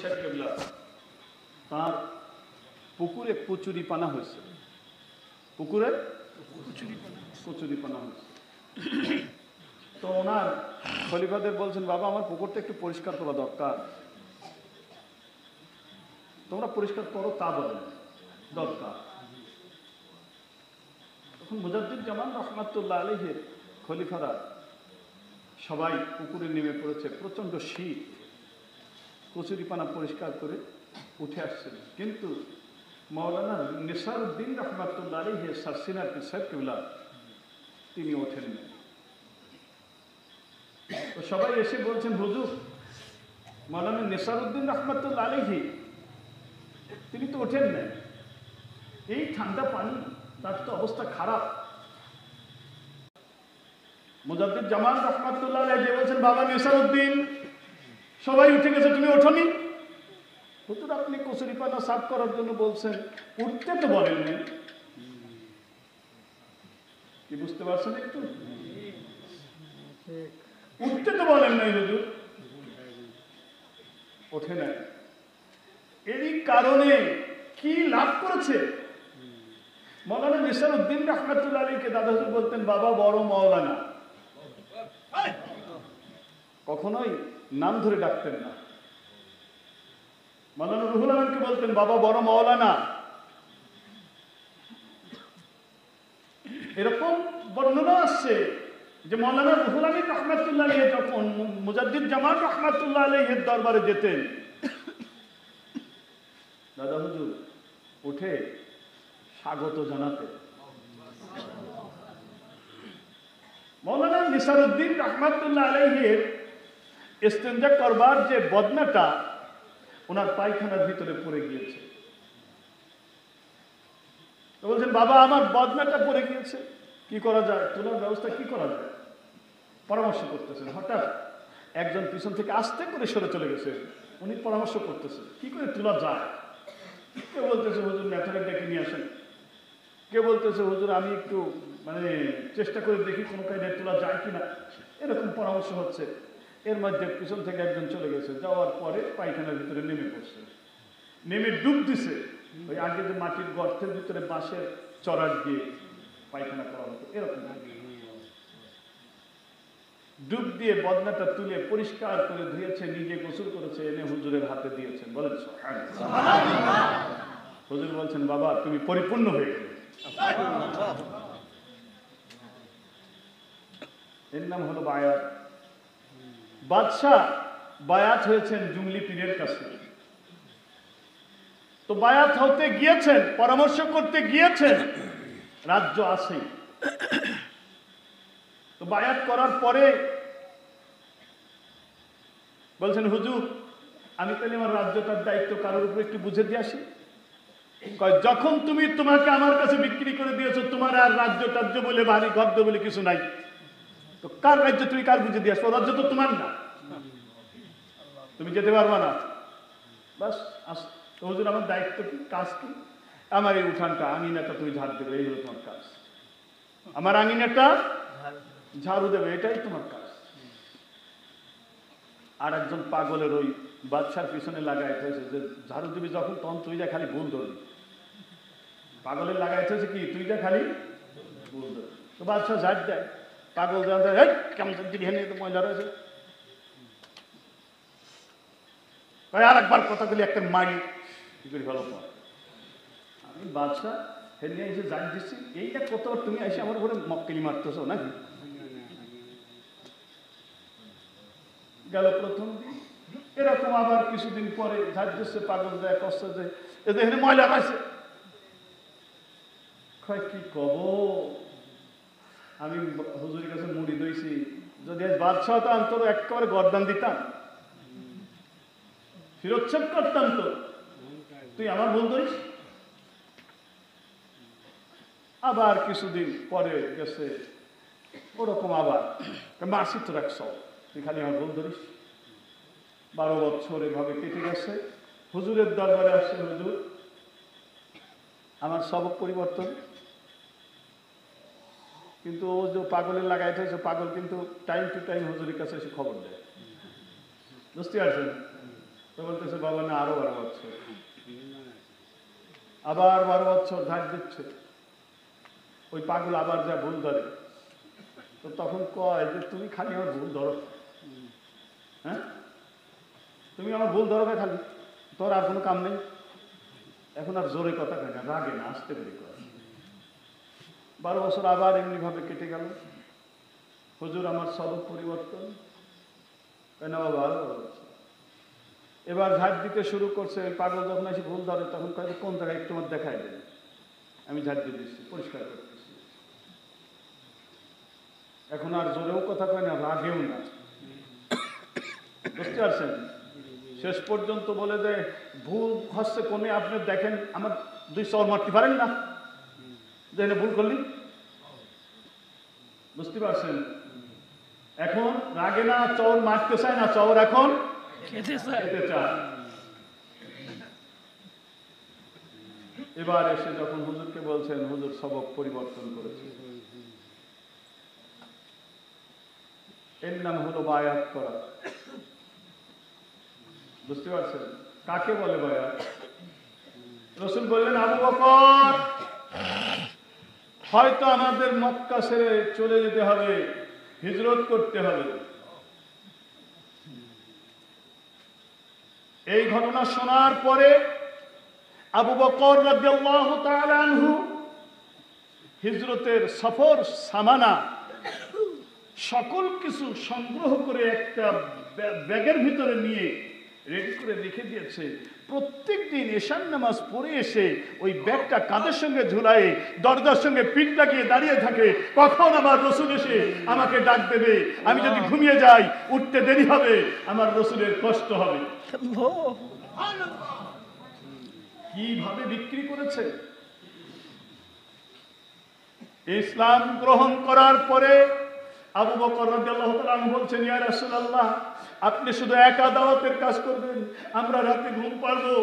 শেখ কেবলা তার পুকুরে কচুরিপানা হয়েছে, পুকুরে কচুরিপানা হয়েছে। তো ওনার খলিফাদের বলছেন, বাবা আমার পুকুরটা একটু পরিষ্কার করা দরকার, তোমরা পরিষ্কার করো, তা বলেন দরকার। তখন মুজাদ্দিদ-জামান রহমাতুল্লাহ আলাইহির খলিফারা সবাই পুকুরে নেমে পড়েছে, প্রচন্ড শীত, কচুরিপানা পরিষ্কার করে উঠে আসছেন। কিন্তু মাওলানা নেসারউদ্দিন রহমাতুল্লাহ আলাইহি সারসিনার সাহেব কেবলা তিনি ওঠেন না। তো সবাই এসে বলছেন, হুজুর মাওলানা নেসারউদ্দিন রহমাতুল্লাহ আলাইহি তিনি তো ওঠেন না, এই ঠান্ডা পানি, তার তো অবস্থা খারাপ। মুজাদ্দিদ-জামান রহমাতুল্লাহ আলাইহি বলছেন, বাবা নেসারউদ্দিন সবাই উঠে গেছে, তুমি ওঠোনি? হুজুর আপনি কচুরিপানা সাফ করার জন্য বলছেন, উঠতে তো বলেন নাই। কি বুঝতে পারছেন? একটু উঠতে তো বলেন নাই হুজুর, ওঠে নাই। এরই কারণে কি লাভ করেছে? মাওলানা নেসারউদ্দিন রহমাতুল্লাহ আলাইহিকে দাদা হুজুর বলতেন, বাবা বড় মাওলানা, কখনোই নাম ধরে ডাকতেন না। মাওলানা রুহুল আমিনকে বলতেন, বাবা বড় মাওলানা। এরকম বর্ণনা আসছে যে মাওলানা রুহুল আমিন রহমাতুল্লাহ আলাইহি যখন মুজাদ্দিদ-জামান রহমাতুল্লাহ আলাইহির দরবারে যেতেন, দাদা হুজুর উঠে স্বাগত জানাতেন। মাওলানা নেসারউদ্দিন রহমাতুল্লাহ আলাইহির ইস্তেঞ্জা করবার যে বদনাটা ওনার পায়খানার ভিতরে পড়ে গিয়েছে, তো বলছেন, বাবা আমার বদনাটা পড়ে গিয়েছে, কি করা যায়, তোলার ব্যবস্থা কি করা যায়? পরামর্শ করতেছেন। হঠাৎ একজন পিছন থেকে আস্তে করে সরে চলে গেছে, উনি পরামর্শ করতেছেন কি করে তোলা যায়। কেউ বলতেছে, হুজুর ম্যাথরে ডেকে নিয়ে আসেন। কেউ বলতেছে, হুজুর আমি একটু চেষ্টা করে দেখি কোনো কায়দায় তোলা যায় কিনা। এরকম পরামর্শ হচ্ছে। এর মধ্যে পিছন থেকে একজন চলে গেছে, যাওয়ার পরে পায়খানার ভিতরে নেমে পড়ছে, নেমে ডুব দিছে। ওই আগে যে মাটির গর্তের ভিতরে বাঁশের চড়ার দিয়ে পায়খানা করা হতো, এরকম ডুব দিয়ে বদনাটা তুলে পরিষ্কার করে ধুয়েছে, নিজে গোসল করেছে, এনে হুজুরের হাতে দিয়েছেন। বলেন হুজুর বলছেন, বাবা তুমি পরিপূর্ণ হয়ে গেলে। এর নাম হলো বায়াত। বাদশাহ বায়াত হয়েছেন জুমলি পীরের কাছে। তো বায়াত হতে গিয়েছেন, পরামর্শ করতে গিয়েছেন, রাজ্য আছে। তো বায়াত করার পরে বলছেন, হুজুর আমি তাহলে আমার রাজ্যটার দায়িত্ব কারোর উপরে একটু বুঝে দিয়ে আসি। যখন তুমি তোমাকে আমার কাছে বিক্রি করে দিয়েছো, তোমার আর রাজ্য টাজ্য বলে বাড়ি ঘর বলে কিছু নাই, তো কার রাজ্য তুমি কার বুঝে দিয়ে আসো? রাজ্য তো তোমার না, তুমি যেতে পারবা না। বাস তো হুজুর আমার দায়িত্ব কি, কাজ কি? আমার এই উঠানটা, আঙিনাটা তুমি ঝাড় দেবে, এই হলো তোমার কাজ। আমার আঙিনাটা ঝাড়ু দেবে, এটাই তোমার কাজ। আর একজন পাগলের ওই বাদশার পিছনে লাগাইতে হয়েছে যে ঝাড়ু দিবি যখন, তখন তুই যা খালি ভুল ধরবি। পাগলের লাগাইতে হয়েছে কি, তুই যা খালি ভুল ধরবি। তো বাদশাহ ঝাড় দেয়, পাগল জানতে কেমন দিবি, হেনে তো ময়লা রয়েছে, আর একবার কথাগুলি একটা মারি কি করে ভালো পর। আমি বাদশাহ হেনে এসে জানি দিচ্ছি, এইটা কতবার তুমি এসে আমার উপরে মক্কেলি মারতেছো নাকি? গেল প্রথম দিন। এরকম আবার কিছুদিন পরে ঝাড় দিচ্ছে, পাগল দেয়, কষ্ট দেয়, এদের হেনে ময়লা পাইছে। কি কব, আমি হুজুরের কাছে মুড়ি দইছি, যদি আজ বাদশাহ তো আনতো একেবারে গর্দান দিতাম, ফিরোচ্ছেদ করতাম। তো তুই আমার ভুল ধরিস। আবার কিছুদিন পরে গেছে ওরকম, আবার মাসি তো রাখছ, তুই খালি আমার ভুল ধরিস। 12 বছর এভাবে কেটে গেছে। হুজুরের দরবারে আসছে, হুজুর আমার সবক পরিবর্তন। কিন্তু ও যে পাগলের লাগাইতে হয়েছে, পাগল কিন্তু টাইম টু টাইম হুজুরের কাছে এসে খবর দেয়, বুঝতে পারছেন? তো বলতেছে বাবা না আরো 12 বছর, আবার 12 বছর ধার দিচ্ছে। ওই পাগল আবার যা ভুল ধরে, তো তখন কয় যে তুমি খালি আমার ভুল ধরো, হ্যাঁ তুমি আমার ভুল ধরো খালি, তোর আর কোনো কাম নেই। এখন আর জোরে কথা কয় না, রাগে না, আসতে করে কয়। 12 বছর আবার এমনি ভাবে কেটে গেল। হুজুর আমার সবক পরিবর্তন কেন বাবা, আরো 12 বছর। এবার ঝাড় দিতে শুরু করছে। ওই পাগল যখন এসে ভুল ধরে তখন কয় কোন জায়গায় একটু আমার দেখাই দেবে, আমি ঝাড় দিয়ে দিচ্ছি, পরিষ্কার করতেছি। এখন আর জোরেও কথা কয় না, রাগেও না, বুঝতে পারছেন? শেষ পর্যন্ত বলে যে ভুল হচ্ছে কোনে, আপনি দেখেন আমার 2 চর মারতে পারেন না, যে ভুল করলি, বুঝতে পারছেন? এখন রাগে না, চর মারতে চায় না, চর এখন খেতে চায়। এবার এসে যখন হুজুরকে বলছেন, হুজুর সবক পরিবর্তন করেছে। এর নাম হলো বায়াত করা। বুঝতে পারছেন কাকে বলে বায়াত? রাসূল বললেন, আবু বকর হয়তো আমাদের মক্কা ছেড়ে চলে যেতে হবে, হিজরত করতে হবে। এই ঘটনা শোনার পরে আবু বকর রাদিয়াল্লাহু তাআলা আনহু হিজরতের সফর সামানা সকল কিছু সংগ্রহ করে একটা ব্যাগের ভিতরে নিয়ে রেডি করে রেখে দিয়েছে। প্রত্যেক দিন এশার নামাজ পড়ে এসে ওই ব্যাগটা কাঁধের সঙ্গে ঝুলায়ে দরজার সঙ্গে পিঠ লাগিয়ে দাঁড়িয়ে থাকে, কখন আমার রসুল এসে আমাকে ডাক দেবে, আমি যদি ঘুমিয়ে যাই উঠতে দেরি হবে, আমার রসুলের কষ্ট হবে। কিভাবে বিক্রি করেছে! ইসলাম গ্রহণ করার পরে আবু বকর রাদিয়াল্লাহু তাআলা আনহু বলছেন, ইয়া রাসূলুল্লাহ আপনি শুধু একা দাওয়াতের কাজ করবেন, আমরা রাতে ঘুম পারবো?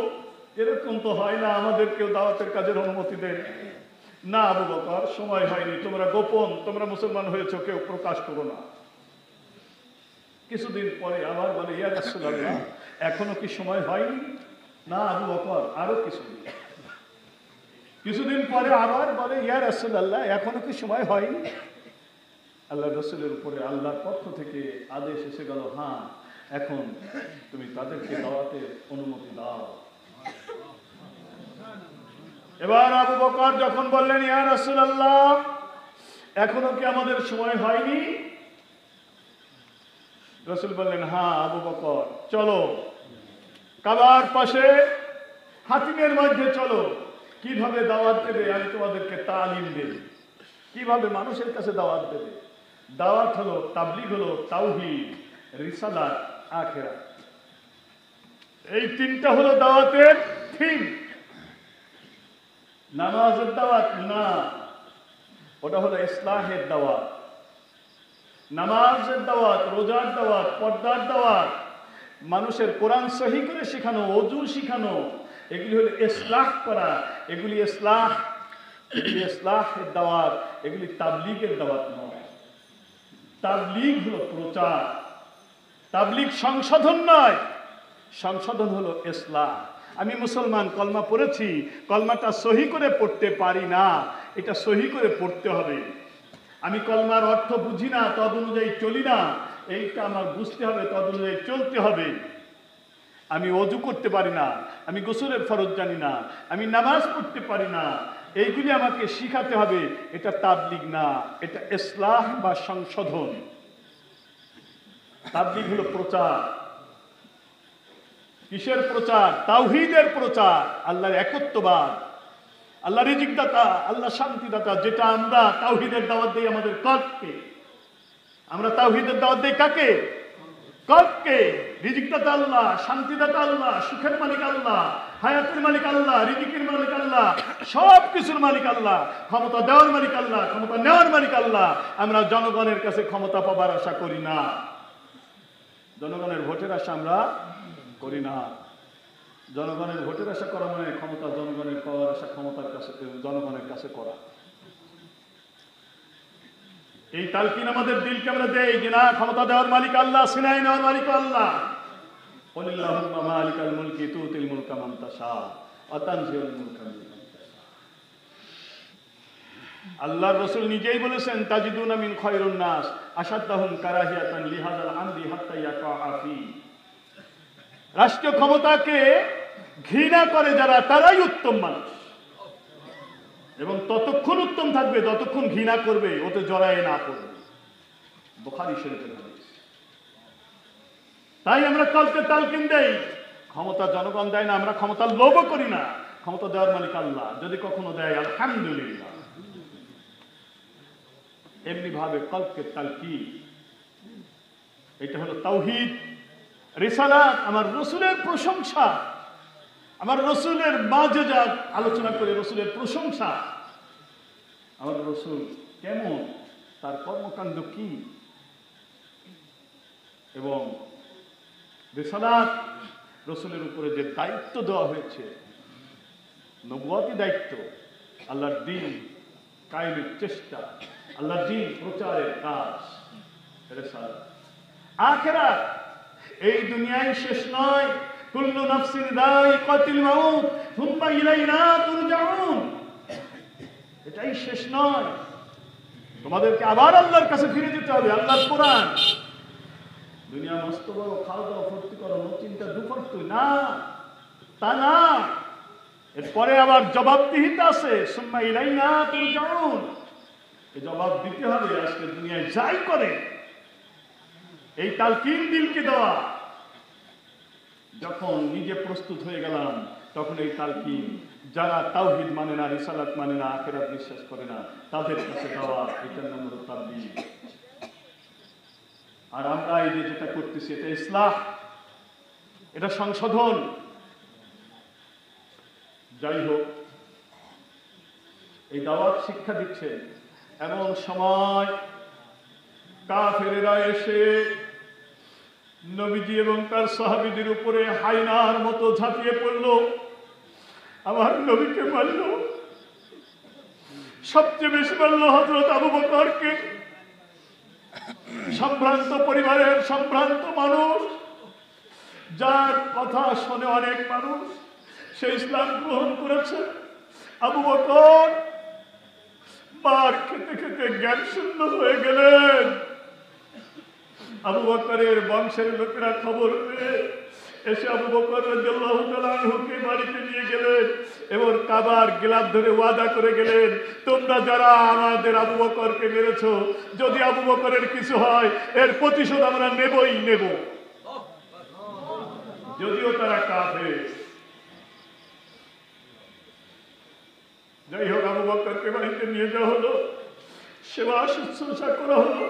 এরকম তো হয় না, আমাদেরকেও দাওয়াতের কাজের অনুমতি দেন। না আবু বকর, সময় হয়নি, তোমরা গোপন, তোমরা মুসলমান হয়েছো, কেউ প্রকাশ করো না। কিছুদিন পরে আবার বলে, ইয়া রাসূলুল্লাহ এখনো কি সময় হয়নি? না আবু বকর, আরো কিছুদিন পরে আবার বলে, ইয়া রাসূলুল্লাহ এখনো কি সময় হয়নি? আল্লাহ রসুলের উপরে আল্লাহর পক্ষ থেকে আদেশ এসে গেল, হ্যাঁ এখন তুমি তাদেরকে দাওয়াতের অনুমতি দাও। এবার আবু বকর যখন বললেন, ইয়া রাসূলুল্লাহ এখনো কি আমাদের সময় হয়নি? রাসূল বললেন, হ্যাঁ আবু বকর চলো কাবার পাশে হাতিমের মধ্যে চলো, কিভাবে দাওয়াত দেবে আমি তোমাদেরকে তালিম দেব, কিভাবে মানুষের কাছে দাওয়াত দেবে। দাওয়াত হলো, তাবলীগ হলো তাওহীদ, রিসালাত, আখিরাত। এই তিনটা হলো দাওয়াতের থিম। নামাজের দাওয়াত না, ওটা হলো ইসলাহের দাওয়াত। নামাজের দাওয়াত, রোজার দাওয়াত, পর্দার দাওয়াত, মানুষের কোরআন সহি করে শেখানো, ওযু শেখানো, এগুলি হলো ইসলাহ করা। এগুলি ইসলাহের দাওয়াত, এগুলি তাবলীগের দাওয়াত নয়। তাবলীগ হলো প্রচার, তাবলীগ সংশোধন নয়, সংশোধন হলো ইসলাহ। আমি মুসলমান, কলমা পড়েছি, কলমাটা সহি করে পড়তে পারি না, এটা সহি করে পড়তে হবে। আমি কলমার অর্থ বুঝি না, তদ অনুযায়ী চলি না, এইটা আমার বুঝতে হবে, তদ অনুযায়ী চলতে হবে। আমি ওযু করতে পারি না, আমি গোসলের ফরজ জানি না, আমি নামাজ পড়তে পারি না, এইগুলি আমাকে শিখাতে হবে। এটা তাবলীগ না, এটা ইসলাহ বা সংশোধন। তাবলীগ হলো প্রচার। কিসের প্রচার? তাওহীদের প্রচার, আল্লাহর একত্ববাদ, আল্লাহ রিজিকদাতা, আল্লাহ শান্তিদাতা। যেটা আমরা তাওহীদের দাওয়াত দেই আমাদের কলবকে। আমরা তাওহীদের দাওয়াত দেই কাকে? কলবকে। রিজিকদাতা আল্লাহ, শান্তিদাতা আল্লাহ, সুখের মালিক আল্লাহ, হায়াতের মালিক আল্লাহ, রিজিকের মালিক আল্লাহ, সব কিছুর মালিক আল্লাহ, ক্ষমতা দেওয়ার মালিক আল্লাহ, ক্ষমতা নেওয়ার মালিক আল্লাহ। আমরা জনগণের কাছে ক্ষমতা পাবার আশা করি না, জনগণের ভোটের আশা আমরা করি না। জনগণের ভোটের আশা করা মানে ক্ষমতা জনগণের পাওয়ার আশা ক্ষমতার কাছে, জনগণের কাছে করা। এই তালকিন আমাদের দিলকে আমরা দেই যে না, ক্ষমতা দেওয়ার মালিক আল্লাহ, সিনাই নেওয়ার মালিক আল্লাহ। কুলিল্লাহুম্মা মালিকাল মুলকি তুতিল মুলকা মান তাশা ওয়া তানজিউল মুলকা মিম্মান তাশা। আল্লাহর রাসূল নিজেই বলেছেন, তাজিদুনা মিন খায়রুন নাস আশাদ্দাহুম কারাহিয়াতান লিহাদাল আমরি হাত্তা ইয়াকা ফি। রাষ্ট্রীয় ক্ষমতাকে ঘৃণা করে যারা, তারাই উত্তম মানুষ, এবং ততক্ষণ উত্তম থাকবে যতক্ষণ ঘৃণা করবে, ওতে জড়ায় না করবে। বুখারী শরীফের হাদিস। তাই আমরা কালকে তালকিন দেই, ক্ষমতা জনগণ দেয় না, আমরা ক্ষমতার লোভও করি না। ক্ষমতা দেওয়ার মালিক আল্লাহ, যদি কখনো দেয় আলহামদুলিল্লাহ। এমনি ভাবে কালকে তালকিন, এটা হলো তাওহীদ, রিসালাত, আমার রসুলের প্রশংসা, আমার রসুলের মাঝে যা আলোচনা করে রসুলের প্রশংসা, আমার রসুল কেমন, তার কর্মকাণ্ড কি, এবং রিসালাত, রসুলের উপরে যে দায়িত্ব দেওয়া হয়েছে, নবুয়াতি দায়িত্ব, আল্লাহর দ্বীন কায়েমের চেষ্টা, আল্লাহর দ্বীন প্রচারের কাজ, রিসালাত। আখিরাত এই দুনিয়ায় শেষ নয়, কুল্লু নাফসিন যায়িকাতুল মাউত সুম্মা ইলাইনা তুরজাউন। এটাই শেষ নয়, তোমাদেরকে আবার আল্লাহর কাছে ফিরে যেতে হবে। আল্লাহর কোরআন, দুনিয়া মস্ত বড়, খাওয়া দাওয়া ফুর্তি করো, নো চিন্তা দুঃখ না, তা না। এরপরে আবার জবাবদিহিতা আছে, সুম্মা ইলাইনা তুরজাউন। এই জবাব দিতে হবে। আজকে দুনিয়ায় যাই করে, এই তালকিন দিলকে দেওয়া, যখন নিজে প্রস্তুত হয়ে গেলাম, তখন এই তালকিন যারা তাওহীদ মানে না, রিসালাত মানে না, আখিরাত বিশ্বাস করে না, তাদের কাছে দেওয়া, এটার নাম হলো তাবলীগ। আর আমরা এই যে যেটা করতেছি, এটা ইসলাহ, এটা সংশোধন। যাই হোক, এই দাওয়াত শিক্ষা দিচ্ছে, এমন সময় কাফেরেরা এসে নবীজি এবং তার সাহাবীদের উপরে হায়নার মতো ঝাঁপিয়ে পড়ল, আমার নবীকে মারল। সবচেয়ে বেশি মারল হযরত আবু বকরকে, সম্ভ্রান্ত পরিবারের সম্ভ্রান্ত মানুষ, যার কথা শুনে অনেক মানুষ সে ইসলাম গ্রহণ করেছে। আবু বকর মার খেতে খেতে জ্ঞান শূন্য হয়ে গেলেন। আবু বকরের বংশের লোকেরা খবর পেয়ে এসে আবু বকর রাদিয়াল্লাহু তাআলা আনহুকে বাড়িতে নিয়ে গেলেন এবং কাবার গিলাফ ধরে ওয়াদা করে গেলেন, তোমরা যারা আমাদের আবু বকরকে মেরেছো, যদি আবু বকরের কিছু হয় এর প্রতিশোধ আমরা নেবই নেব, যদিও তারা কাফের। যাই হোক, আবু বকরকে বাড়িতে নিয়ে যাওয়া হলো, সেবা শুশ্রূষা করা হলো,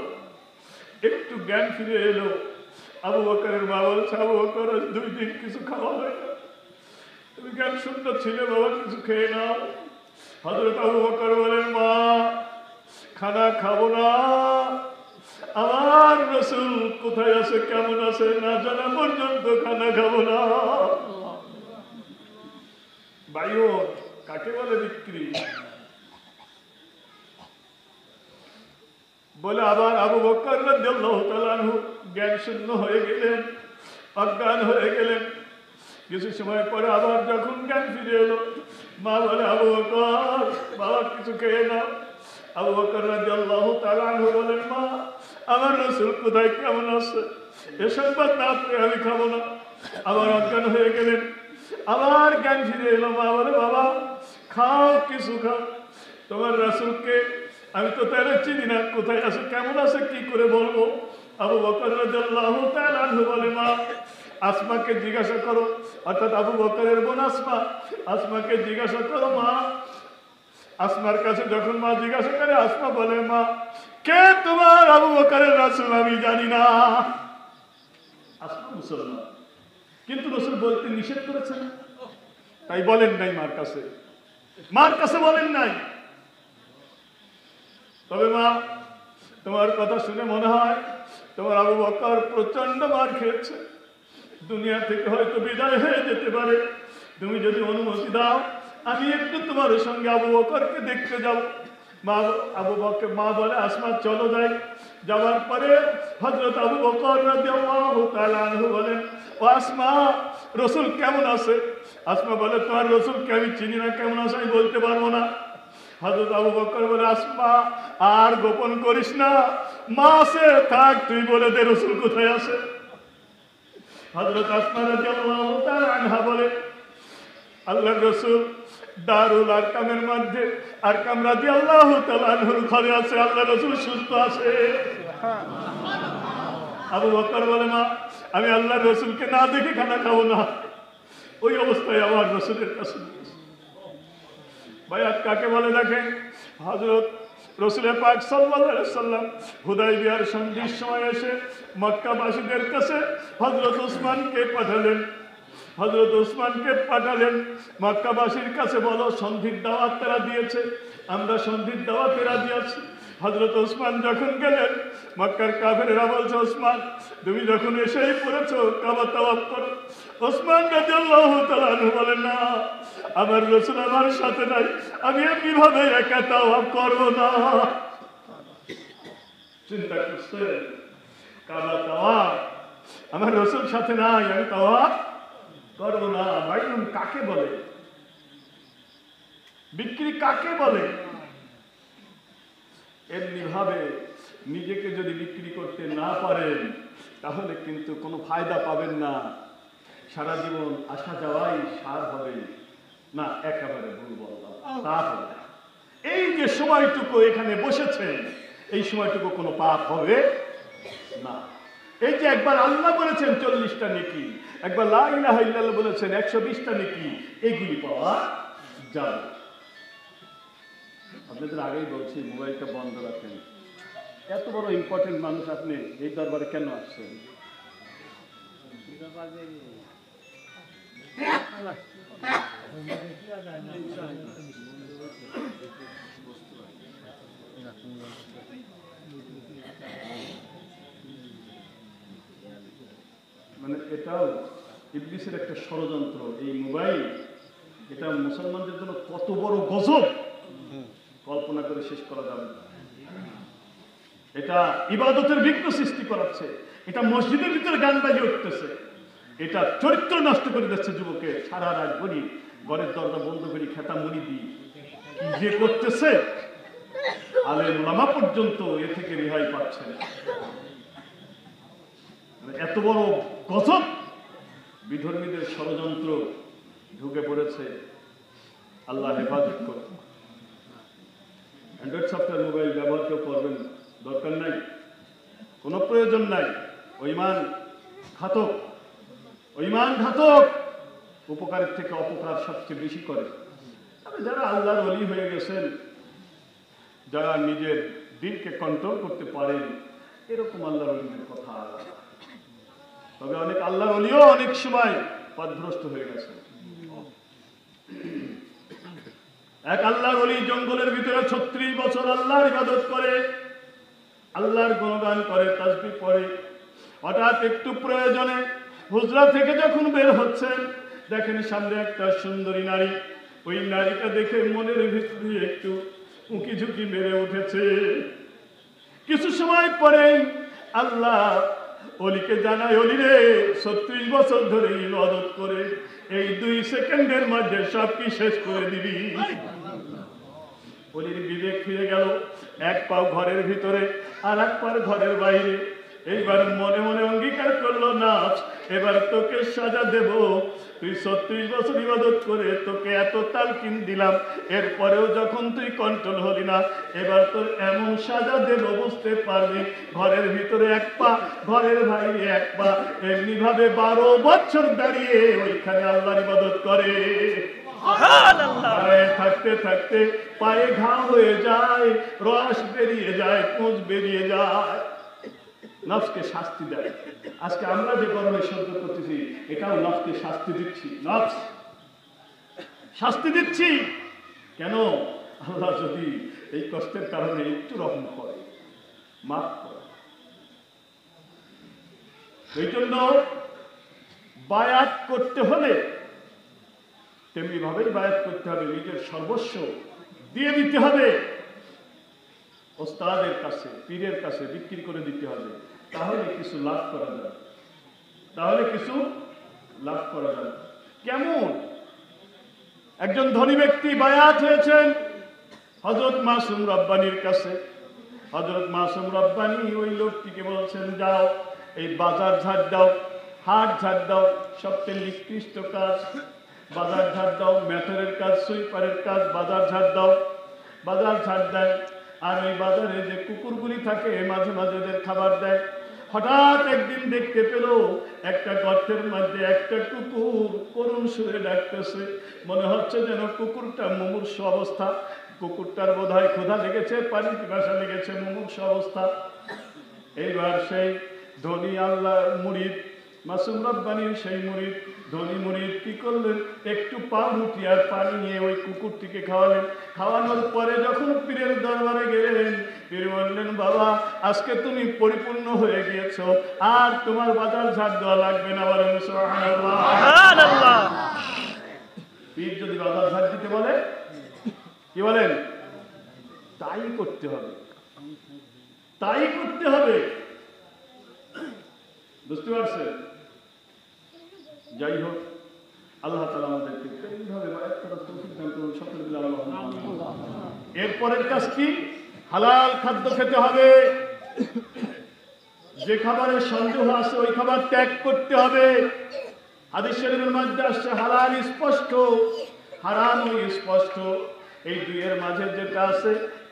একটু জ্ঞান ফিরে এলো। আবু বকরের মা বলছে, আবু বকর 2 দিন কিছু খাওয়া হয় না, তুমি জ্ঞান শূন্য ছিলে, বাবা কিছু খেয়ে নাও। হযরত আবু বকর বলেন, মা খানা খাবো না, আমার রাসূল কোথায় আছে, কেমন আছে না জানা পর্যন্ত খানা খাবো না। ভাইও কাকে বলে বিক্রি বলে। আবার আবু বকর রাদিয়াল্লাহু তাআলা আনহু জ্ঞান শূন্য হয়ে গেলেন, অজ্ঞান হয়ে গেলেন। কিছু সময় পরে আবার যখন জ্ঞান ফিরে এলো, মা বলে, আবু বকর বাবা কিছু খেয়ে নাও। আবু বকর রাদিয়াল্লাহু তাআলা আনহু বলেন, মা আমার রাসূল কোথায়, কেমন আছে, এ সংবাদ না পেয়ে আমি খাবো না। আবার অজ্ঞান হয়ে গেলেন, আবার জ্ঞান ফিরে এলো। মা বলে, বাবা খাও, কিছু খাও, তোমার রাসূলকে আমি তো তারা চিনি না, কোথায় আছে, কেমন আছে, কি করে বলবো। আবু বকর রাদিয়াল্লাহু তাআলা আনহু বলে, মা আসমাকে জিজ্ঞাসা করো, অর্থাৎ আবু বকরের বোন আসমা, আসমাকে জিজ্ঞাসা করো। মা আসমার কাছে যখন মা জিজ্ঞাসা করে, আসমা বলে, মা কে তোমার আবু বকরের রাসূল আমি জানি না। আসমা মুসলমান, কিন্তু রাসূল বলতে নিষেধ করেছেন, তাই বলেন নাই মার কাছে, মার কাছে বলেন নাই। তবে মা তোমার কথা শুনে মনে হয় তোমার আবু বকর প্রচন্ড মার খেয়েছে, দুনিয়া থেকে হয়তো বিদায় হয়ে যেতে পারে, তুমি যদি অনুমতি দাও আমি একটু তোমার সঙ্গে আবু বকরকে দেখতে যাব। মা আবু বকর মা বলে আসমা চলো যাই। যাওয়ার পরে হযরত আবু বকর রাদিয়াল্লাহু তাআলা আনহু বলেন, ও আসমা, রাসূল কেমন আছে? আসমা বলে, তোমার রাসূলকে আমি চিনি না, কেমন আছে আমি বলতে পারবো না। হযরত আবু বকর বলে, আসমা আর গোপন করিস না, মা আছে, থাক, তুই বলে দে রাসূল কোথায় আছে। হযরত আসমা রাদিয়াল্লাহু তাআলা আনহা বলে, আল্লাহর রাসূল দারুল আরকামের মধ্যে আরকাম রাদিয়াল্লাহু তাআলা আনহুর ঘরে আছে, আল্লাহর রাসূল সুস্থ আছে। আবু বকর বলে, মা আমি আল্লাহর রাসূলকে না দেখে খানা খাবো না। ওই অবস্থায় আমার রাসূলের কাছে বায়াত কাকে বলে দেখেন, হযরত রাসূল পাক সাল্লাল্লাহু আলাইহি ওয়াসাল্লাম হুদায়বিয়ার সন্ধির সময় এসে মক্কাবাসীদের কাছে হযরত ওসমানকে পাঠালেন। হযরত ওসমানকে পাঠালেন, মক্কাবাসীর কাছে বলো সন্ধির দাওয়াত তারা দিয়েছে, আমরা সন্ধির দাওয়াতে রাজি আছি। হযরত ওসমান যখন গেলেন, মক্কার কাফেররা বলছে, ওসমান তুমি যখন এসেই পড়েছো, কাবা তাওয়াফ করো। ওসমান রাদিয়াল্লাহু তাআলা আনহু বলেন, না, আমার রাসূল আমার সাথে নাই, আমি এমনিভাবে একা তাওয়াফ করব না। চিন্তা করছে, কাবা তাওয়াফ, আমার রাসূল সাথে নাই, আমি তাওয়াফ করবো না। বাইতুম কাকে বলে? বিক্রি কাকে বলে? এমনি ভাবে নিজেকে যদি বিক্রি করতে না পারেন, তাহলে কিন্তু কোনো ফায়দা পাবেন না, সারা জীবন আসা যাওয়াই সার হবে না। একেবারে ভুল বললাম, তা হবে না। এই যে সময়টুকু এখানে বসেছেন, এই সময়টুকু কোনো পাপ হবে না। এই যে একবার আল্লাহ বলেছেন 40টা নেকি, একবার লা ইলাহা ইল্লাল্লাহ বলেছেন 120টা নেকি, এগুলি পাওয়া যাবে। আপনাদের আগেই বলছি, মোবাইলটা বন্ধ রাখেন। এত বড় ইম্পর্টেন্ট মানুষ, আপনি এই দরবারে কেন আসছেন? মানে এটাও ইবলিসের একটা ষড়যন্ত্র। এই মোবাইল, এটা মুসলমানদের জন্য কত বড় গজব, কল্পনা করে শেষ করা যাবে না। এটা ইবাদতের বিঘ্ন সৃষ্টি করাচ্ছে, এটা মসজিদের ভিতরে গান বাজিয়ে উঠতেছে, এটা চরিত্র নষ্ট করে দিচ্ছে যুবকের। সারা রাত বলি, ঘরের দরজা বন্ধ করি, খেতা মুড়ি দিই, কি যে করতেছে, আলেম ওলামা পর্যন্ত এ থেকে রেহাই পাচ্ছে না। এত বড় গজব, বিধর্মীদের ষড়যন্ত্র ঢুকে পড়েছে। আল্লাহ হেফাজত করুন। অ্যান্ড্রয়েড সফটওয়্যার মোবাইল ব্যবহার কেউ করবেন না, দরকার নাই, কোনো প্রয়োজন নাই। ঈমান ঘাতক, ঈমান ঘাতক, উপকারের থেকে অপকার সবচেয়ে বেশি করে। তবে যারা আল্লাহর ওলি হয়ে গেছেন, যারা নিজের দিলকে কন্ট্রোল করতে পারেন, এরকম আল্লাহর ওলিদের কথা আলাদা। তবে অনেক আল্লাহর ওলিও অনেক সময় পথভ্রষ্ট হয়ে গেছে। এক আল্লাহর ওলি জঙ্গলের ভিতরে 36 বছর আল্লাহর ইবাদত করে, আল্লাহর গুণগান করে, তাসবিহ পড়ে। হঠাৎ একটু প্রয়োজনে হুজরা থেকে যখন বের হচ্ছেন, দেখেন সামনে একটা সুন্দরী নারী। ওই নারীটা দেখে মনের ভিতরে একটু উঁকি ঝুঁকি মেরে উঠেছে। কিছু সময় পরে আল্লাহ অলিকে জানায়, অলি রে, 36 বছর ধরে ইবাদত করে এই 2 সেকেন্ডের মধ্যে সব কি শেষ করে দিবি? অলির বিবেক ফিরে গেল, এক পাও ঘরের ভিতরে আর এক পা ঘরের বাইরে। এইবার মনে মনে অঙ্গীকার করলো, না, এবার তোকে সাজা দেব। তুই 36 বছর ইবাদত করে তোকে এত তালকিন দিলাম, এরপরেও যখন তুই কন্ট্রোল হলি না, এবার তোর এমন সাজা দেব বুঝতে পারবি। ঘরের ভিতরে এক পা, ঘরের বাইরে এক পা, এমনি ভাবে 12 বছর দাঁড়িয়ে ওইখানে আল্লাহর ইবাদত করে। থাকতে থাকতে পায়ে ঘা হয়ে যায়, রস বেরিয়ে যায়, পুঁজ বেরিয়ে যায়, নফসকে শাস্তি দেয়। আজকে আমরা যে গরমে সহ্য করতেছি, এটাও নফসকে শাস্তি দিচ্ছি। নফস শাস্তি দিচ্ছি কেন? আল্লাহ যদি এই কষ্টের কারণে একটু রহম করে, মাফ করে। এই জন্য বায়াত করতে হলে তেমনি ভাবেই বায়াত করতে হবে, নিজের সর্বস্ব দিয়ে দিতে হবে। ওস্তাদের কাছে, পীরের কাছে বিক্রি করে দিতে হবে, তাহলে কিছু লাভ করা যাবে, তাহলে কিছু লাভ করা যাবে। কেমন? একজন ধনী ব্যক্তি বায়াত হয়েছেন হযরত মাসুম রব্বানীর কাছে। হযরত মাসুম রব্বানী ওই লোকটিকে বলছেন, যাও এই বাজার ঝাড় দাও, হাট ঝাড় দাও, সবচেয়ে নিকৃষ্ট কাজ বাজার ঝাড় দাও, মেথরের কাজ, সুইপারের কাজ, বাজার ঝাড় দাও। বাজার ঝাড় দেয়, আর ওই বাজারে যে কুকুরগুলি থাকে মাঝে মাঝে এদের খাবার দেয়। হঠাৎ একদিন দেখতে পেল একটা গর্তের মধ্যে একটা কুকুর করুণ সুরে ডাকতেছে। মনে হচ্ছে যেন কুকুরটা মুমূর্ষু অবস্থা, কুকুরটার বোধহয় ক্ষুধা লেগেছে, পানি পিপাসা লেগেছে, মুমূর্ষু অবস্থা। এইবার সেই ধনী আল্লাহ মুরিদ মাসুম রব্বানীর সেই মুরিদ, ধনী মুরিদ কি করলেন, একটু পাউরুটি আর পানি নিয়ে ওই কুকুরটিকে খাওয়ালেন। খাওয়ানোর পরে যখন পীরের দরবারে গেলেন, পীর বললেন, বাবা আজকে তুমি পরিপূর্ণ হয়ে গিয়েছো, আর তোমার বাজার ঝাড় দেওয়া লাগবে না। বলেন সুবহানাল্লাহ। সুবহানাল্লাহ। পীর যদি বাজার ঝাড় দিতে বলে, কি বলেন, তাই করতে হবে, তাই করতে হবে। বুঝতে পারছেন? যাই হোক, আল্লাহ তাআলা আমাদেরকে এইভাবে বায়াত করার তৌফিক দান করুন সকলে মিলে আল্লাহ। এরপরের কাজ কি? হালাল খাদ্য খেতে হবে। যে খাবারের সন্দেহ আছে ওই খাবার ত্যাগ করতে হবে। হাদিস শরীফের মধ্যে আসছে হালাল স্পষ্ট, হারাম স্পষ্ট। এই দুইয়ের মাঝে যেটা আছে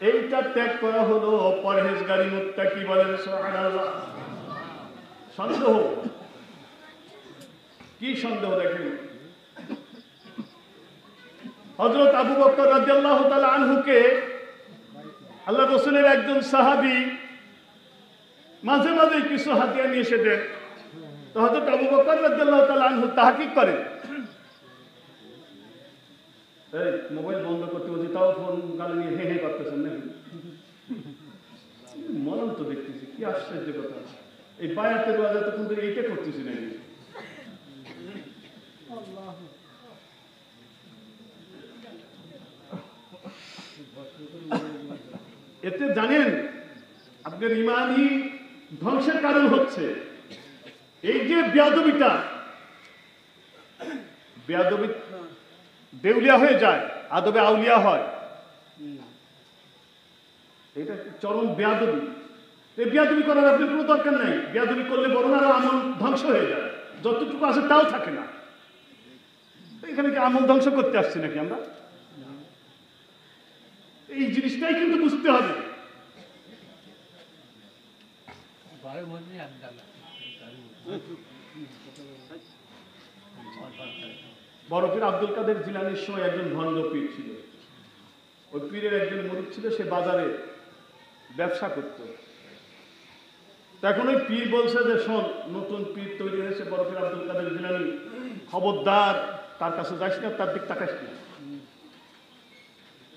এইটা ত্যাগ করা হলো পরহেজগারি মুত্তাকি। বলেন সুবহানাল্লাহ। সন্দেহ, কি সন্দেহ? দেখেন, হযরত আবু বকর রাদিয়াল্লাহু তাআলা আনহুকে আল্লাহ রাসূলের একজন সাহাবী মাঝে মাঝে কিছু হাতিয়া নিয়ে এসে দেন। তো হযরত আবু বকর রাদিয়াল্লাহু তাআলা আনহু তাহকিক করেন, এই মোবাইল বন্ধ করতে বলছি, তাও ফোন গালে নিয়ে হে হে করতেছেন নাকি? মরণ তো দেখতেছি, কি আশ্চর্য কথা। এই বায়াতের ওয়াজ এতক্ষণ ধরে এইটা করতেছি নাকি? এতে জানেন আপনার ইমানই ধ্বংসের কারণ হচ্ছে। এই যে বেয়াদবিটা, বেয়াদবি দেউলিয়া হয়ে যায়, আদবে আউলিয়া হয়, এটা চরম বেয়াদবি। এই বেয়াদবি করার আপনার কোনো দরকার নাই। বেয়াদবি করলে বরং আরো আমল ধ্বংস হয়ে যায়, যতটুকু আছে তাও থাকে না। এখানে কি আমল ধ্বংস করতে আসছি নাকি আমরা? এই জিনিসটাই কিন্তু বুঝতে হবে। বড় পীর আব্দুল কাদের জিলানীর সময় একজন ভণ্ড পীর ছিল। ওই পীরের একজন মুরিদ ছিল, সে বাজারে ব্যবসা করত। এখন ওই পীর বলছে যে, শোন, নতুন পীর তৈরি হয়েছে বড় পীর আব্দুল কাদের জিলানী, খবরদার তার কাছে যাইস না, তার দিক তাকাইস না।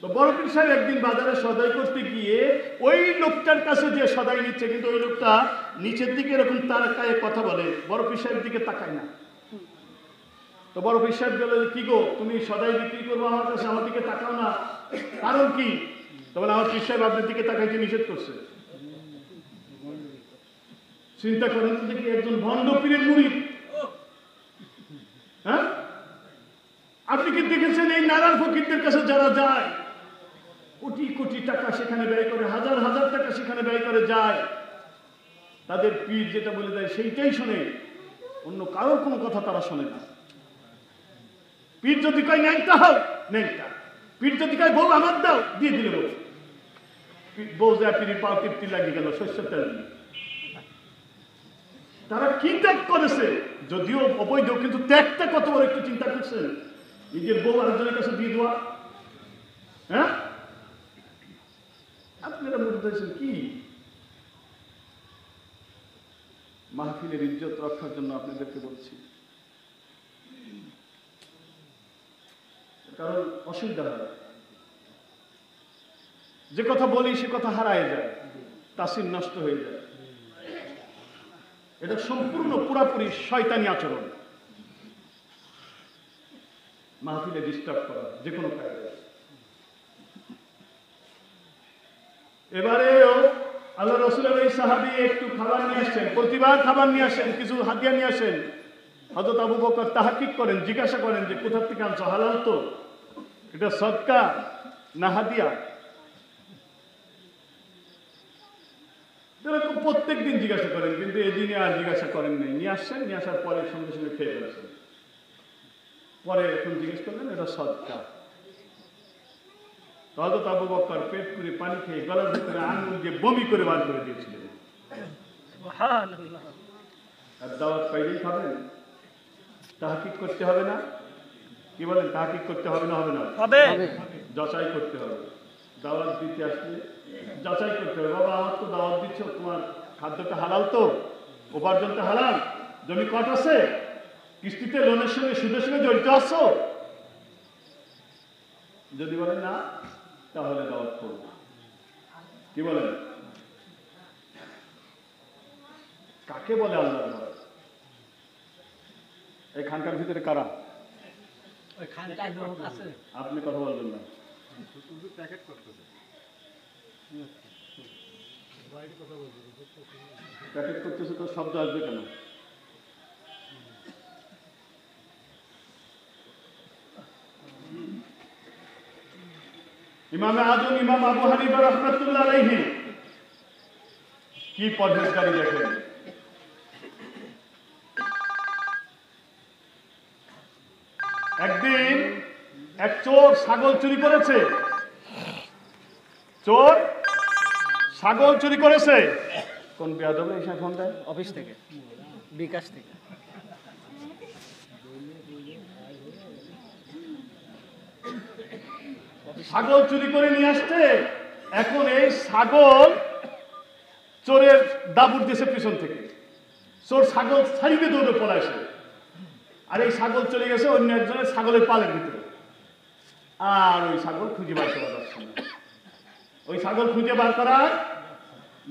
তো বড় পীর সাহেব একদিন বাজারে সদাই করতে গিয়ে ওই লোকটার কাছে যে সদাই নিচ্ছে, কিন্তু ওই লোকটা নিচের দিকে এরকম তাকায় কথা বলে, বড় পীর সাহেবের দিকে তাকায় না। তো বড় পীর সাহেব বলে, কি গো, তুমি সদাই বিক্রি করবো আমার কাছে, আমার দিকে তাকাও না, কারণ কি? তো বলে, আমার পীর সাহেব আপনার দিকে তাকাইতে নিষেধ করছে। চিন্তা করেন দেখি, একজন ভণ্ড পীরের মুরিদ। হ্যাঁ, আপনি কি দেখেছেন এই নারায়ণ ফকিরদের কাছে যারা যায়, কোটি কোটি টাকা সেখানে ব্যয় করে, হাজার হাজার টাকা সেখানে ব্যয় করে যায়, তাদের পীর যেটা বলে দেয় সেইটাই শোনে, অন্য কারোর কোনো কথা তারা শোনে না। পীর যদি কয় ন্যাংটা হও, ন্যাংটা। পীর যদি কয় বউ আমার দাও, দিয়ে দিলে বউ। বউ যা পীরের পাও তৃপ্তি লাগিয়ে গেল শস্যের তেল দিয়ে। তারা কি ত্যাগ করেছে, যদিও অবৈধ, কিন্তু ত্যাগটা কত বড় একটু চিন্তা করছেন। নিজের বউ আরেকজনের কাছে দিয়ে দেওয়া। হ্যাঁ, আপনারা মনে হয়েছেন কি? মাহফিলের ইজ্জত রক্ষার জন্য আপনাদেরকে বলছি, কারণ অসুবিধা হয়, যে কথা বলি সে কথা হারায় যায়, তাসির নষ্ট হয়ে যায়। এটা সম্পূর্ণ পুরাপুরি শয়তানি আচরণ, মাহফিলে ডিস্টার্ব করা যে কোনো কায়দায়। এবারেও আল্লাহ রসুলের ওই সাহাবী একটু খাবার নিয়ে আসছেন, প্রতিবার খাবার নিয়ে আসেন, কিছু হাদিয়া নিয়ে আসেন। হযরত আবু বকর তাহকিক করেন, জিজ্ঞাসা করেন যে কোথা থেকে আনছো, হালাল তো, এটা সদকা না হাদিয়া? এরকম প্রত্যেক দিন জিজ্ঞাসা করেন, কিন্তু এদিনে আর জিজ্ঞাসা করেন নাই। নিয়ে আসছেন, নিয়ে আসার পরে সঙ্গে সঙ্গে খেয়ে ফেলেছেন। পরে এখন জিজ্ঞেস করলেন এটা সদকা। হযরত আবু বকর পেট করে পানি খেয়ে গলার ভিতরে আঙুল দিয়ে বমি করে বার করে দিয়েছিলেন। সুবহানাল্লাহ। আর দাওয়াত পাইলেই খাবেন? তাহকিক করতে হবে না? কি বলেন, তাহকিক করতে হবে না? হবে না? হবে। যাচাই করতে হবে। দাওয়াত দিতে আসলে যাচাই করতে হবে। বাবা আমার তো দাওয়াত দিচ্ছ, তোমার খাদ্যটা হালাল তো, উপার্জনটা হালাল, জমি কট আছে, কিস্তিতে লোনের সঙ্গে সুদের সঙ্গে জড়িত আছো? যদি বলেন না, তাহলে দাওয়াত করব। কি বলেন? কাকে বলে আল্লাহর ঘর? এই খানকার ভিতরে কারা? আপনি কথা বলবেন না। প্যাকেট করতেছে তো শব্দ আসবে কেন? ইমামে আজম ইমাম আবু হানিফা রাহমাতুল্লাহ আলাইহি কি পরহেজগারি দেখেন। একদিন এক চোর ছাগল চুরি করেছে। চোর ছাগল চুরি করেছে। কোন বেয়াদব এসে ফোন দেয়? অফিস থেকে, বিকাশ থেকে। ছাগল চুরি করে নিয়ে আসছে। এখন এই ছাগল চোরের দাবুর দিয়েছে পিছন থেকে। চোর ছাগল ছাড়িয়ে দৌড়ে পলাইছে। আর এই ছাগল চলে গেছে অন্য একজনের ছাগলের পালের ভিতরে। আর ওই ছাগল খুঁজে বার করা যাচ্ছে না। ওই ছাগল খুঁজে বার করা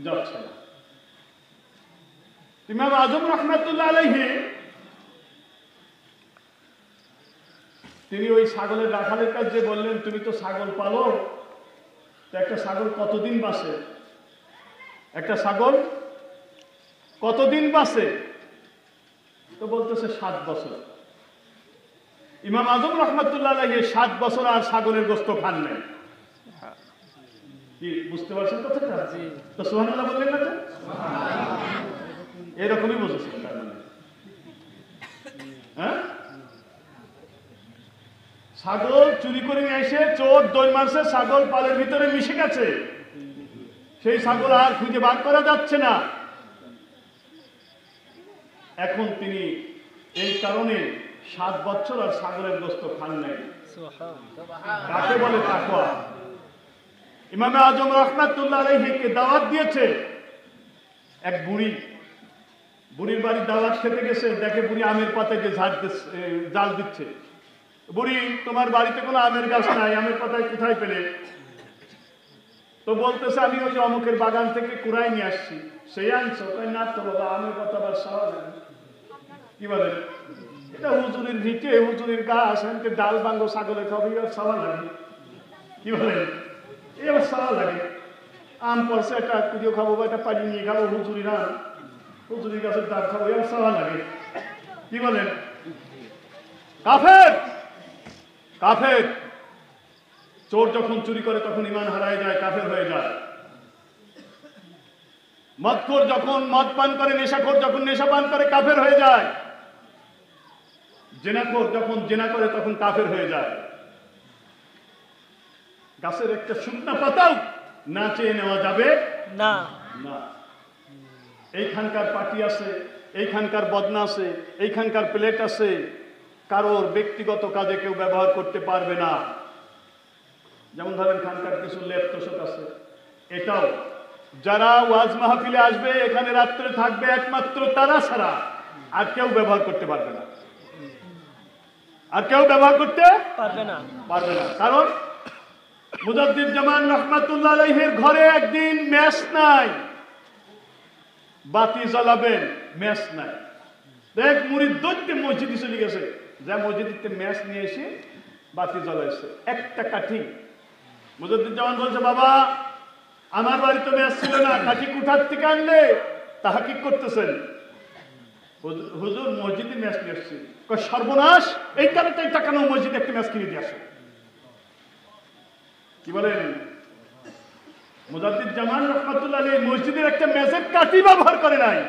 যাচ্ছে না। ইমাম আজম রাহমাতুল্লাহ আলাইহি তিনি ওই ছাগলের রাখালের কাছে বললেন, তুমি তো ছাগল পালো, তো একটা ছাগল কতদিন বাঁচে? একটা ছাগল কতদিন বাঁচে? তো বলতেছে 7 বছর। ইমাম আজম রাহমাতুল্লাহ আলাইহি 7 বছর আর ছাগলের গোশত খান নাই। কি বুঝতে পারছেন কথাটা? তো সুবহানাল্লাহ বললেন না? এরকমই বুঝেছেন তার মানে। হ্যাঁ, ছাগল চুরি করে নিয়ে এসে চোর দৌড় মারছে, ছাগল পালের ভিতরে মিশে গেছে। সেই ছাগল আর খুঁজে বার করা যাচ্ছে না। এখন তিনি এই কারণে 7 বছর আর ছাগলের গোশত খান নাই। কাকে বলে তাকওয়া? ইমামে আজম রাহমাতুল্লাহ আলাইহিকে দাওয়াত দিয়েছে এক বুড়ি। বুড়ির বাড়ির দাওয়াত খেতে গেছে, দেখে বুড়ি আমের পাতায় যে জাল দিচ্ছে। বুড়ি, তোমার বাড়িতে কোনো আমের গাছ নাই, আমের পাতায় কোথায় পেলে? তো বলতেছে, আমি ওই যে অমুকের বাগান থেকে কুড়াই নিয়ে আসছি। সেই আনছো? না তো বাবা, আমের পাতা আবার সাওয়া যায়। কি বলে? এটা হুজুরের ভিটে, হুজুরের গাছ, এমনকি ডাল বাঙ্গো ছাগলে খাবো, এবার সাওয়া লাগে। কি বলেন? এবার সাওয়া লাগে। আম পড়ছে, একটা কুড়িও খাবো বা একটা পানি নিয়ে খাবো, হুজুরি না, হুজুরি গাছের ডাব খাবো, এবার সাওয়া লাগে। কি বলেন? কাফের। কাফের। চোর যখন চুরি করে তখন ঈমান হারায় যায়, কাফের হয়ে যায়। মদখোর যখন মদ পান করে, নেশাখোর যখন নেশা পান করে, কাফের হয়ে যায়। জেনাখোর যখন জেনা করে তখন কাফের হয়ে যায়। গাছের একটা শুকনা পাতাও না চেয়ে নেওয়া যাবে না। না, এইখানকার পার্টি আছে, এইখানকার বদনা আছে, এইখানকার প্লেট আছে, কারোর ব্যক্তিগত কাজে কেউ ব্যবহার করতে পারবে না। যেমন ধরেন খানকার কিছু লেপ তোষক আছে, এটাও যারা ওয়াজ মাহফিলে আসবে, এখানে রাত্রে থাকবে, একমাত্র তারা ছাড়া আর কেউ ব্যবহার করতে পারবে না। আর কেউ ব্যবহার করতে পারবে না। কারণ মুজাদ্দিদুজ্জামান রাহমাতুল্লাহ আলাইহির ঘরে একদিন ম্যাচ নাই, বাতি জ্বালাবেন, ম্যাচ নাই। দেখ মুরিদ দৈত্যে মসজিদে চলে গেছে, যা মসজিদে ম্যাচ নিয়ে এসে বাতি জ্বালাইছে, একটা কাঠি। মুজাদ্দিদুজ্জামান বলছে, বাবা আমার বাড়িতে ম্যাচ ছিল না, নাকি কোথার থেকে আনলে তাহাকিক করতেছেন। হুজুর মসজিদে ম্যাচ নিয়ে আসছি। সর্বনাশ, এই কারণে টাকা নাও, মসজিদে একটা ম্যাচ কিনে দিয়ে আসো। কি বলেন? মুজাদ্দিদ জামান রহমাতুল্লাহ আলাইহি মসজিদের একটা ম্যাচের কাঠি ব্যবহার করে নাই।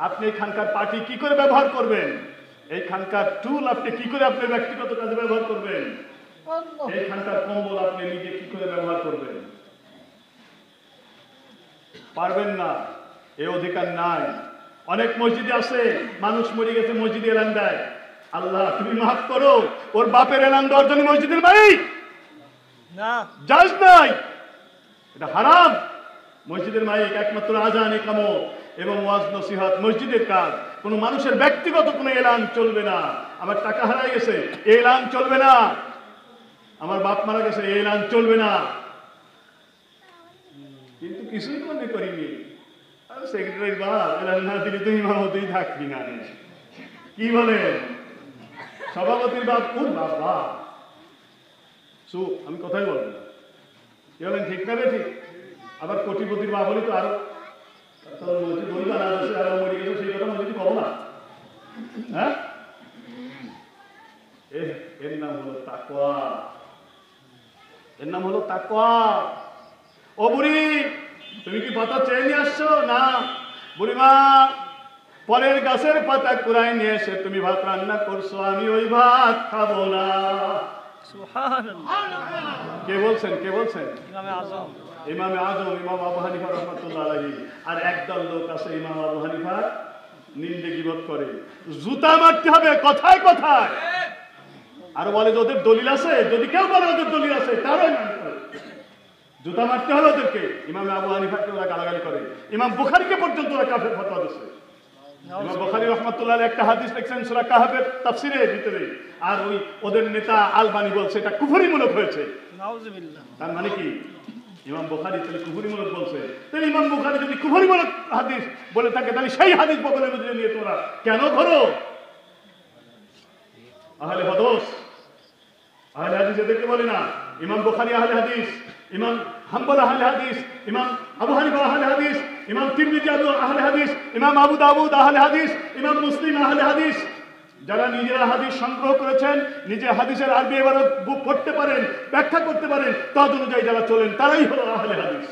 আপনি এখানকার পার্টি কি করে ব্যবহার করবেন? এইখানকার টুল আপনি কি করে আপনার ব্যক্তিগত কাজে ব্যবহার করবেন? এইখানকার কম্বল আপনি নিজে কি করে ব্যবহার করবেন? পারবেন না, এই অধিকার নাই। অনেক মসজিদে আছে, মানুষ মরে গেছে, মসজিদে এলান দেয়। আল্লাহ তুমি মাফ করো, ওর বাপের এলান দেওয়ার জন্য মসজিদের মালিক না, জায়েজ নাই, এটা হারাম। মসজিদের মালিক একমাত্র আজান, ইকামত এবং ওয়াজ নসিহত মসজিদের কাজ। কোন মানুষের ব্যক্তিগত কোনো এলান চলবে না। আমার টাকা হারাই গেছে, এই এলান চলবে না। আমার বাপ মারা গেছে, এই এলান চলবে না। কিন্তু কিছুই মনে করিনি, সেক্রেটারির বাপ এলান না দিলে তুই ইমামতেই থাকবি না। কি বলে সভাপতির বাপ, কোন বাবা চুপ, আমি কথাই বলবো না। কি বলেন, ঠিক না? ঠিক। আবার কোটিপতির বাপ বলি তো আরো মরে গেছে, সেই কথা মনে কব না। হ্যাঁ, এর নাম হলো তাকওয়া, এর নাম হলো তাকওয়া। ও বুড়ি, তুমি কি পাতা চেয়ে নিয়ে আসছো? না বুড়িমা, পরের গাছের পাতা কুড়াই নিয়ে এসে তুমি ভাত রান্না করছো, আমি ওই ভাত খাবো না। কে বলছেন? কে বলছেন? ইমামে আজম, ইমাম আবু হানিফা রাহমাতুল্লাহ আলাইহি। আর একদল লোক আছে ইমাম আবু হানিফা নিন্দে গীবত করে, জুতা মারতে হবে কথায় কথায়। আর বলে যে ওদের দলিল আছে, যদি কেউ বলে ওদের দলিল আছে তারাই জুতা মারতে হবে ওদেরকে। ইমাম আবু হানিফাকে ওরা গালাগালি করে, ইমাম বুখারীকে পর্যন্ত ওরা কাফের ফতোয়া দিচ্ছে। ইমাম বুখারী রাহমাতুল্লাহ আলাইহি একটা হাদিস লিখছেন সূরা কাহফের তাফসীরের ভিতরে, আর ওই ওদের নেতা আলবানী বলছে এটা কুফরিমূলক হয়েছে। নাউযুবিল্লাহ। তার মানে কি? ইমাম বুখারী তাহলে কুফরিমূলক বলছে। তাহলে ইমাম বুখারী যদি কুফরিমূলক হাদিস বলে থাকে, তাহলে সেই হাদিস বগলের মধ্যে নিয়ে তোমরা কেন ধরো? আহলে হাদিস, আহলে হাদিস এদেরকে বলে না। ইমাম বুখারী আহলে হাদিস, ইমাম হাম্বল আহলে হাদিস, ইমাম আবু হানিফা আহলে হাদিস, ইমাম তিরমিজি আহলে হাদিস, ইমাম আবু দাউদ আহলে হাদিস, ইমাম মুসলিম আহলে হাদিস। যারা নিজেরা হাদিস সংগ্রহ করেছেন, নিজে হাদিসের আরবি ইবারত পড়তে পারেন, ব্যাখ্যা করতে পারেন, তদ অনুযায়ী যারা চলেন তারাই হলো আহলে হাদিস।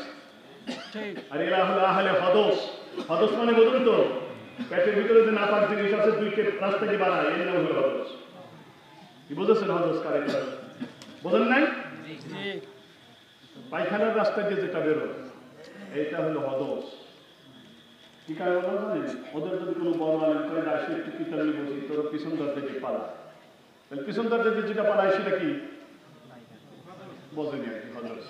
আর এরা হলো আহলে হদস। হদস মানে বলুন তো, পেটের ভিতরে যে নাপাক জিনিস আছে, দুইকে রাস্তাকে বানায়, এর নাম হলো হদস। কি বুঝেছেন হদস কারে? বোঝেন নাই? পায়খানার রাস্তা দিয়ে যেটা বেরোয়, এইটা হলো হদস। কি কারণ জানেন? ওদের যদি কোনো বড় আলেম করে আসে একটু কিতাব নিয়ে বসি, তোর পিছন দরজা দিয়ে পালা, পিছন দরজা দিয়ে যেটা পালায় সেটা কি বোঝেনি আর কি। হদস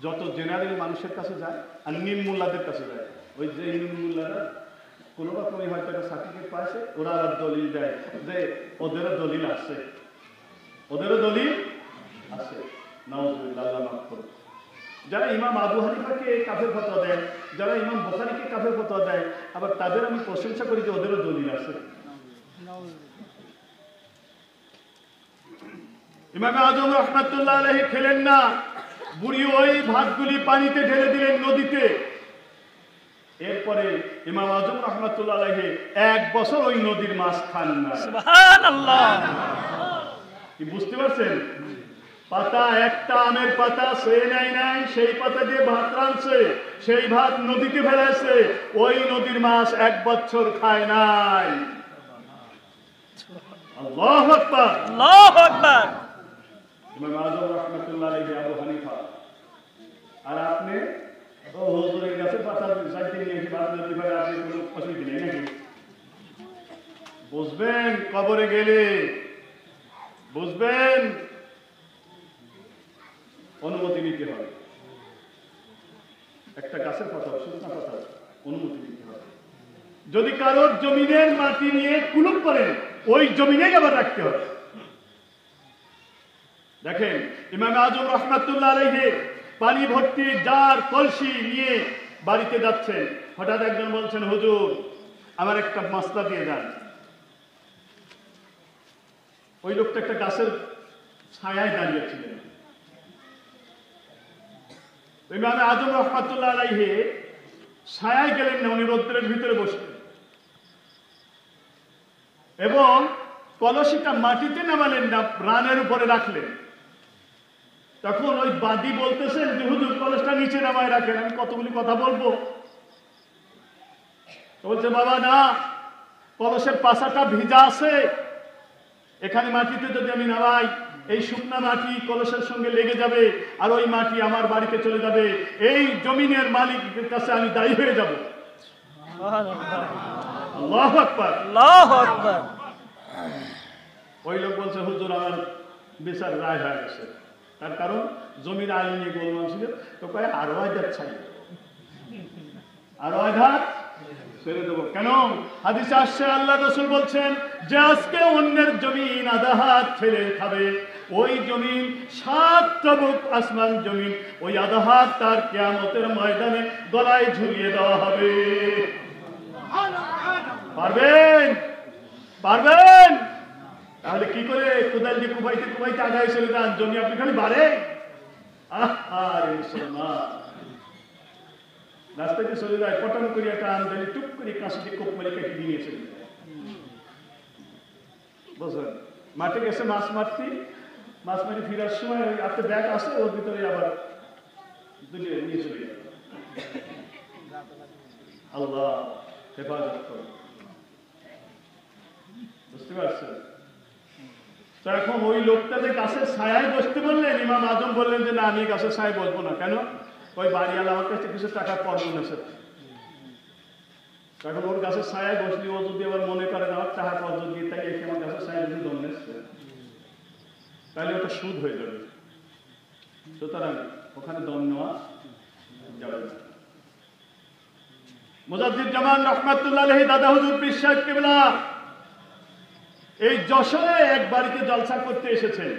যত জেনারেল মানুষের কাছে যায় আর নিম মোল্লাদের কাছে যায়, ওই যে নিম মোল্লারা কোনো রকমই হয়তো একটা সার্টিফিকেট পাইছে, ওরা আবার দলিল দেয় যে ওদেরও দলিল আছে, ওদেরও দলিল আছে। নাউযুবিল্লাহ, আল্লাহ মাফ করুন। যারা ইমাম আবু হানিফাকে কাফের ফতোয়া দেয়, যারা ইমাম বুখারীকে কাফের ফতোয়া দেয়, আবার তাদের আমি প্রশংসা করি যে ওদেরও দলিল আছে। ইমাম আজম রাহমাতুল্লাহ আলাইহি খেলেন না, বুড়ি ওই ভাতগুলি পানিতে ঢেলে দিলেন নদীতে। এরপরে ইমাম আজম রাহমাতুল্লাহ আলাইহি 1 বছর ওই নদীর মাছ খান না। সুবহানাল্লাহ। কি বুঝতে পারছেন? পাতা, একটা আমের পাতা সে নাই, সেই পাতা দিয়ে ভাত রাঁধছে, সেই ভাত নদীতে ফেলেছে, ওই নদীর মাছ 1 বছর খায় নাই। আল্লাহু আকবার, আল্লাহু আকবার। ইমাম আজম রাহমাতুল্লাহ আলাইহি আবু হানিফা। আর আপনি ও হুজুরের কাছে পাতা চাইতে নিয়ে এসে ভাত নদী ফেলে, আপনি কোনো অসুবিধা নেই নাকি? বুঝবেন কবরে গেলে, বুঝবেন অনুমতি নিতে হবে। একটা গাছের পাতা, শুকনা পাতা, অনুমতি নিতে হবে। যদি কারোর জমিনের মাটি নিয়ে কুলুপ করেন, ওই জমিনেই আবার রাখতে হবে। দেখেন ইমাম আজম রাহমাতুল্লাহ আলাইহি পানি ভর্তি জার কলসি নিয়ে বাড়িতে যাচ্ছেন, হঠাৎ একজন বলছেন, হুজুর আমার একটা মাসলা দিয়ে যান। ওই লোকটা একটা গাছের ছায়ায় দাঁড়িয়েছিলেন। ইমামে আজম রহমাতুল্লাহ আলাইহি ছায়ায় গেলেন না, উনি রৌদ্রের ভিতরে বসলেন এবং কলসিটা মাটিতে নামালেন না, রানের উপরে রাখলেন। তখন ওই বাদী বলতেছেন যে হুজুর কলসটা নিচে নামায় রাখেন, আমি কতগুলি কথা বলবো। তো বলছে বাবা না, কলসের পাশাটা ভিজা আছে, এখানে মাটিতে যদি আমি নামাই এই শুকনা মাটি কলসের সঙ্গে লেগে যাবে আর ওই মাটি আমার বাড়িতে চলে যাবে, এই জমিনের মালিকের কাছে আমি দায়ী হয়ে যাব। আল্লাহু আকবার, আল্লাহু আকবার। ওই লোক বলছে হুজুর আমার বিচার রায় হয়ে গেছে। তার কারণ জমির আইন নিয়ে গোলমাল ছিল। তো কয় আরো আধার ছাই, আরো আধার ছেড়ে দেবো। কেন? হাদিসে আসছে আল্লাহ রাসূল বলছেন যে আজকে অন্যের জমিন আধা হাত ফেলে খাবে, ওই জমিন 7 তাবুক আসমান জমিন, ওই আধা হাত তার কিয়ামতের ময়দানে গলায় ঝুলিয়ে দেওয়া হবে। পারবেন? পারবেন? তাহলে কি করে কোদাল দিয়ে কুবাইতে কুবাইতে আগায় চলে যান, জমি আপনি খালি বাড়ে। আরে মুসলমান, রাস্তাতে চলে যায়, পটন করে একটা আমদানি টুক করে কাঁচি কোপ মারি কেটে দিয়ে চলে যায়। বুঝলেন? মাঠে গেছে মাছ মারতে, মাছ মারি ফিরার সময় ওই আপনার ব্যাগ আসে, ওর ভিতরে আবার দুলিয়ে নিয়ে চলে যায়। আল্লাহ হেফাজত করো। বুঝতে পারছেন? তো এখন ওই লোকটা যে গাছের ছায়ায় বসতে বললেন, ইমাম আজম বললেন যে না আমি গাছের ছায়ায় বসবো না। কেন? ওই বাড়িওয়ালা আমার কাছে কিছু টাকা পর্বন আছে। এখন ওর গাছের ছায়ায় বসলি ও যদি আবার মনে করে আমার টাকা পর্বন দিয়ে তাই এসে আমার গাছের ছায়ায় যদি দম নিচ্ছে, তাহলে ওটা সুদ হয়ে যাবে। সুতরাং ওখানে দম নেওয়া যাবে না। মুজাদ্দিদুজ্জামান রহমাতুল্লাহ আলাইহি দাদা হুজুর পীর সাহেব কিবলা এই যশোরে এক বাড়িতে জলসা করতে এসেছেন।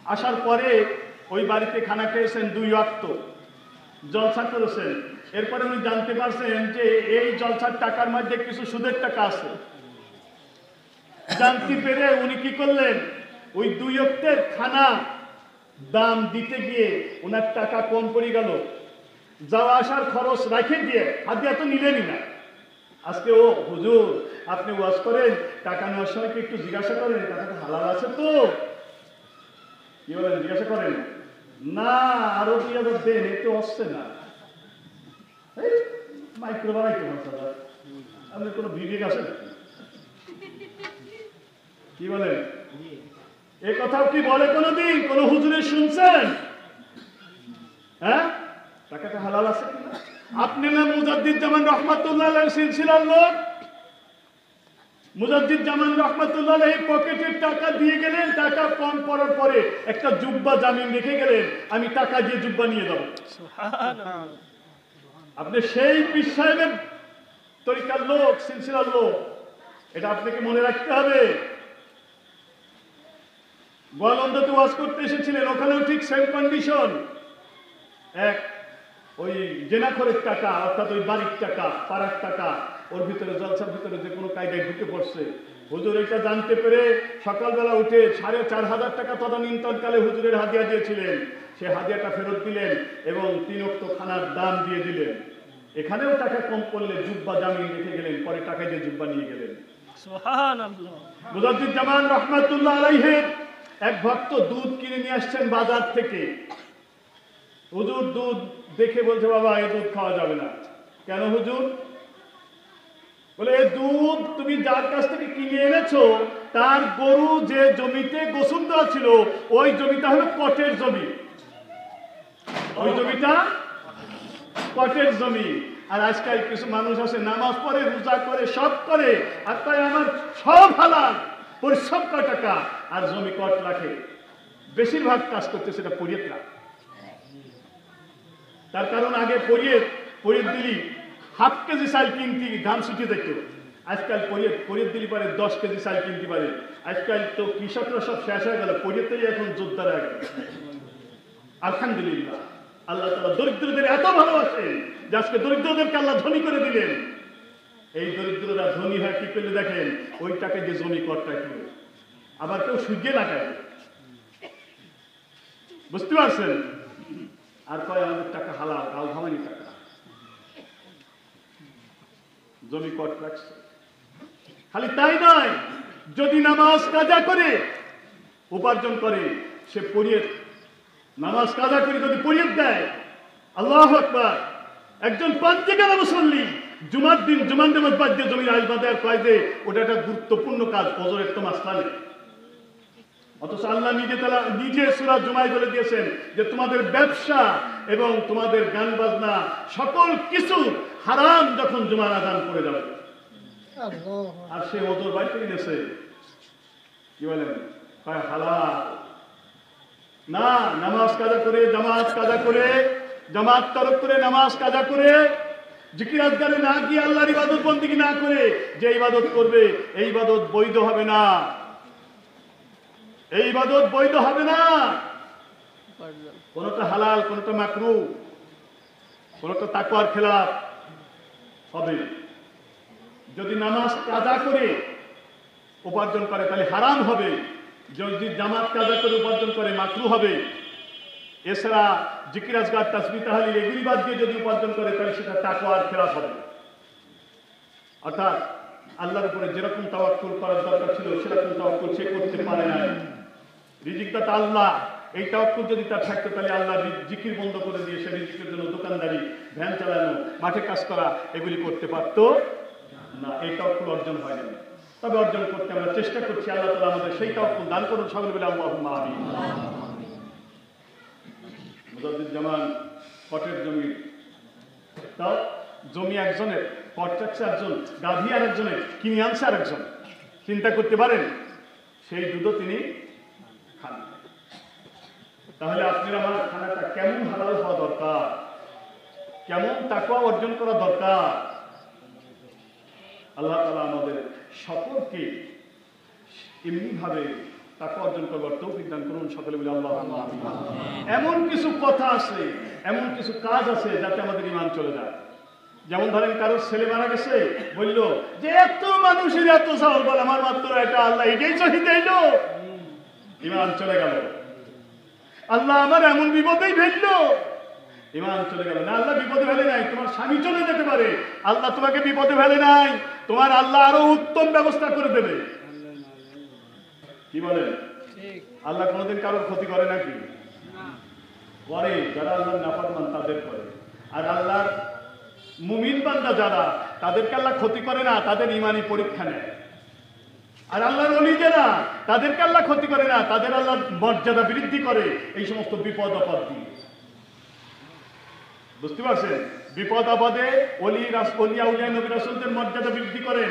আসার পরে ওই বাড়িতে খানা খেয়েছেন, 2 ওয়াক্ত জলসা করেছেন। এরপরে উনি জানতে পারছেন যে এই জলসার টাকার মধ্যে কিছু সুদের টাকা আছে। জানতে পেরে উনি কি করলেন, ওই 2 ওয়াক্তের খানা দাম দিতে গিয়ে ওনার টাকা কম পড়ে গেল। যাওয়া আসার খরচ রাখে দিয়ে হাদিয়া তো নিলেনই না। আজকে ও হুজুর আপনি ওয়াজ করেন, টাকা নেওয়ার সময় কি একটু জিজ্ঞাসা করেন টাকাটা হালাল আছে তো? কি বলেন? জিজ্ঞাসা করেন না, আরো 2000 দেন, এতে হচ্ছে না। মাইক্রো বাড়াইতে পারছে না, আপনার কোনো বিবেক আছে নাকি? কি বলেন? এ কথাও কি বলে কোনোদিন কোন হুজুরে শুনছেন? হ্যাঁ, টাকাটা হালাল আছে কিনা? আপনি না মুজাদ্দিদুজ্জামান রহমাতুল্লাহ আলাইহির সিলসিলার লোক। মুজাদ্দিদুজ্জামান রহমাতুল্লাহ আলাইহি পকেটের টাকা দিয়ে গেলেন, টাকা কম পড়ার পরে একটা জুব্বা জামিন রেখে গেলেন, আমি টাকা দিয়ে জুব্বা নিয়ে যাব। সুবহানাল্লাহ। আপনি সেই পীর সাহেবের তরিকার লোক, সিলসিলার লোক, এটা আপনাকে মনে রাখতে হবে। গোয়ালন্দাতে ওয়াজ করতে এসেছিলেন, ওখানেও ঠিক সেম কন্ডিশন। এক ওই জেনাখরের টাকা, অর্থাৎ ওই বাড়ির টাকা, পাড়ার টাকা, ওর ভিতরে জলসার ভিতরে যে কোনো কায়দায় ঢুকে পড়ছে। হুজুর এটা জানতে পেরে সকালবেলা উঠে 4500 টাকা তদানীন্তনকালে হুজুরের হাদিয়া দিয়েছিলেন। সে হাদিয়াটা ফেরত দিলেন এবং 3 ওয়াক্ত খানার দাম দিয়ে দিলেন। এখানেও টাকা কম করলে জুব্বা জামিন রেখে গেলেন, পরে টাকা দিয়ে জুব্বা নিয়ে গেলেন। সুবহানাল্লাহ। মুজাদ্দিদুজ্জামান রহমাতুল্লাহ আলাইহি এক ভক্ত দুধ কিনে নিয়ে আসছেন বাজার থেকে। হুজুর দুধ দেখে বলছে বাবা এই দুধ খাওয়া যাবে না। কেন হুজুর? বলে এই দুধ তুমি যার কাছ থেকে কিনে এনেছো তার গরু যে জমিতে গোসল দেওয়া ছিল ওই জমিটা হলো কটের জমি, ওই জমিটা কটের জমি। আর আজকাল কিছু মানুষ আছে নামাজ পড়ে, রোজা করে, সব করে, আর তাই আমার সব হালাল, পরিশ্রম করে টাকা আর জমি কট রাখে। বেশিরভাগ কাজ করতে সেটা পরিয়েতরা। তার কারণ আগে পরিয়ে দিলি 1/2 কেজি চাল কিনতে ধান ছুটিয়ে দেখতো, আজকাল পরিয়ে দিলি পারে 10 কেজি চাল কিনতে পারে। আজকাল তো কৃষকরা সব শেষ হয়ে গেল, পরিয়েতেই এখন যোদ্ধারা গেল। আলহামদুলিল্লাহ, আল্লাহ তাআলা দরিদ্রদের এত ভালোবাসেন যে আজকে দরিদ্রদেরকে আল্লাহ ধনী করে দিলেন। এই দরিদ্ররা ধনী হয় কি করলে দেখেন, ওই টাকা দিয়ে জমি কট রাখলো, আবার কেউ সুজে লাগায়। বুঝতে পারছেন? আর কয় আমাদের টাকা হালাল, কাল ভাবানি টাকা, জমি কট রাখছে। খালি তাই নয়, যদি নামাজ কাজা করে উপার্জন করে, সে পরিয়ে নামাজ কাজা করে যদি পরিয়ে দেয়, আল্লাহু আকবার, একজন পাঁচজেকার মুসল্লি জুমার দিন জুমার নামাজ বাদ দিয়ে জমির আইল বাঁধে আর কয় যে ওটা একটা গুরুত্বপূর্ণ কাজ, ফজরের তো মাসলা নেই। অথচ আল্লাহ নিজে সূরা জুমায় বলে দিয়েছেন যে তোমাদের ব্যবসা এবং তোমাদের গান বাজনা সকল কিছু হারাম যখন জুমার আযান করে যাবে। আর সে ওজোর বাইরে নিয়েছে, কি বলেন, কয় হালাল না। নামাজ কাজা করে, জামাত কাজা করে, জামাত তরক করে, নামাজ কাজা করে, জিকির আজকারে না গিয়ে আল্লাহর ইবাদত বন্দেগী না করে যে ইবাদত করবে, এই ইবাদত বৈধ হবে না, এই ইবাদত বৈধ হবে না। কোনটা হালাল, কোনটা মাকরু, কোনটা তাকওয়ার খেলাফ হবে। যদি নামাজ কাজা করে উপার্জন করে তাহলে হারাম হবে, যদি জামাত কাজা করে উপার্জন করে মাকরু হবে। এছাড়া জিকির আজকার তাসবিহ তাহলিল এগুলি বাদ দিয়ে যদি উপার্জন করে তাহলে সেটা তাকওয়ার খেলাফ হবে। অর্থাৎ আল্লাহর উপরে যেরকম তাওয়াক্কুল করার দরকার ছিল সেরকম তাওয়াক্কুল সে করতে পারে না। রিজিকদাতা আল্লাহ, এই তাওয়াক্কুল যদি তার থাকতো তাহলে আল্লাহ জিকির বন্ধ করে দিয়ে সে রিজিকের জন্য দোকানদারি, ভ্যান চালানো, মাঠে কাজ করা এগুলি করতে পারতো না। এই তাওয়াক্কুল অর্জন হয় না, তবে অর্জন করতে আমরা চেষ্টা করছি। আল্লাহ তাআলা আমাদের সেই তাওয়াক্কুল দান করুন, সকলে বলে আল্লাহুম্মা আমিন। মুজাদ্দিদুজ্জামান কটের জমি, তাও জমি একজনের, কট চাচ্ছে একজন, গাভী আর একজনের, কিনে আনছে আর একজন। চিন্তা করতে পারেন, সেই দুধও তিনি খান। তাহলে আপনার আমার খানাটা কেমন হালাল হওয়া দরকার, কেমন তাকওয়া অর্জন করা দরকার। আল্লাহ তাআলা আমাদের সকলকে এমনিভাবে তাকওয়া অর্জন করবার তৌফিক দান করুন, সকলে বলে আল্লাহুম্মা আমিন। এমন কিছু কথা আছে, এমন কিছু কাজ আছে যাতে আমাদের ঈমান চলে যায়। যেমন ধরেন কারোর ছেলে মারা গেছে, বলল যে এত মানুষের এত চাউল, বল আমার মাত্র এটা, আল্লাহ এটাই শহীদ হইল, ঈমান চলে গেল। আল্লাহ আমার এমন বিপদেই ফেললো, ঈমান চলে গেল। না, আল্লাহ বিপদে ফেলে নাই, তোমার স্বামী চলে যেতে পারে, আল্লাহ তোমাকে বিপদে ফেলে নাই, তোমার আল্লাহ আরো উত্তম ব্যবস্থা করে দেবে। কি বলেন? আল্লাহ কোনোদিন কারোর ক্ষতি করে নাকি? করে, যারা আল্লাহর নাফরমান তাদের করে। আর আল্লাহর মুমিন বান্দা যারা, তাদেরকে আল্লাহ ক্ষতি করে না, তাদের ঈমানি পরীক্ষা নেয়। আর আল্লাহর ওলি যারা, তাদেরকে আল্লাহ ক্ষতি করে না, তাদের আল্লাহ মর্যাদা বৃদ্ধি করে এই সমস্ত বিপদ আপদ দিয়ে। বুঝতে পারছেন? বিপদ আপদে ওলিয়া উলিয়া নবী রাসূলদের মর্যাদা বৃদ্ধি করেন,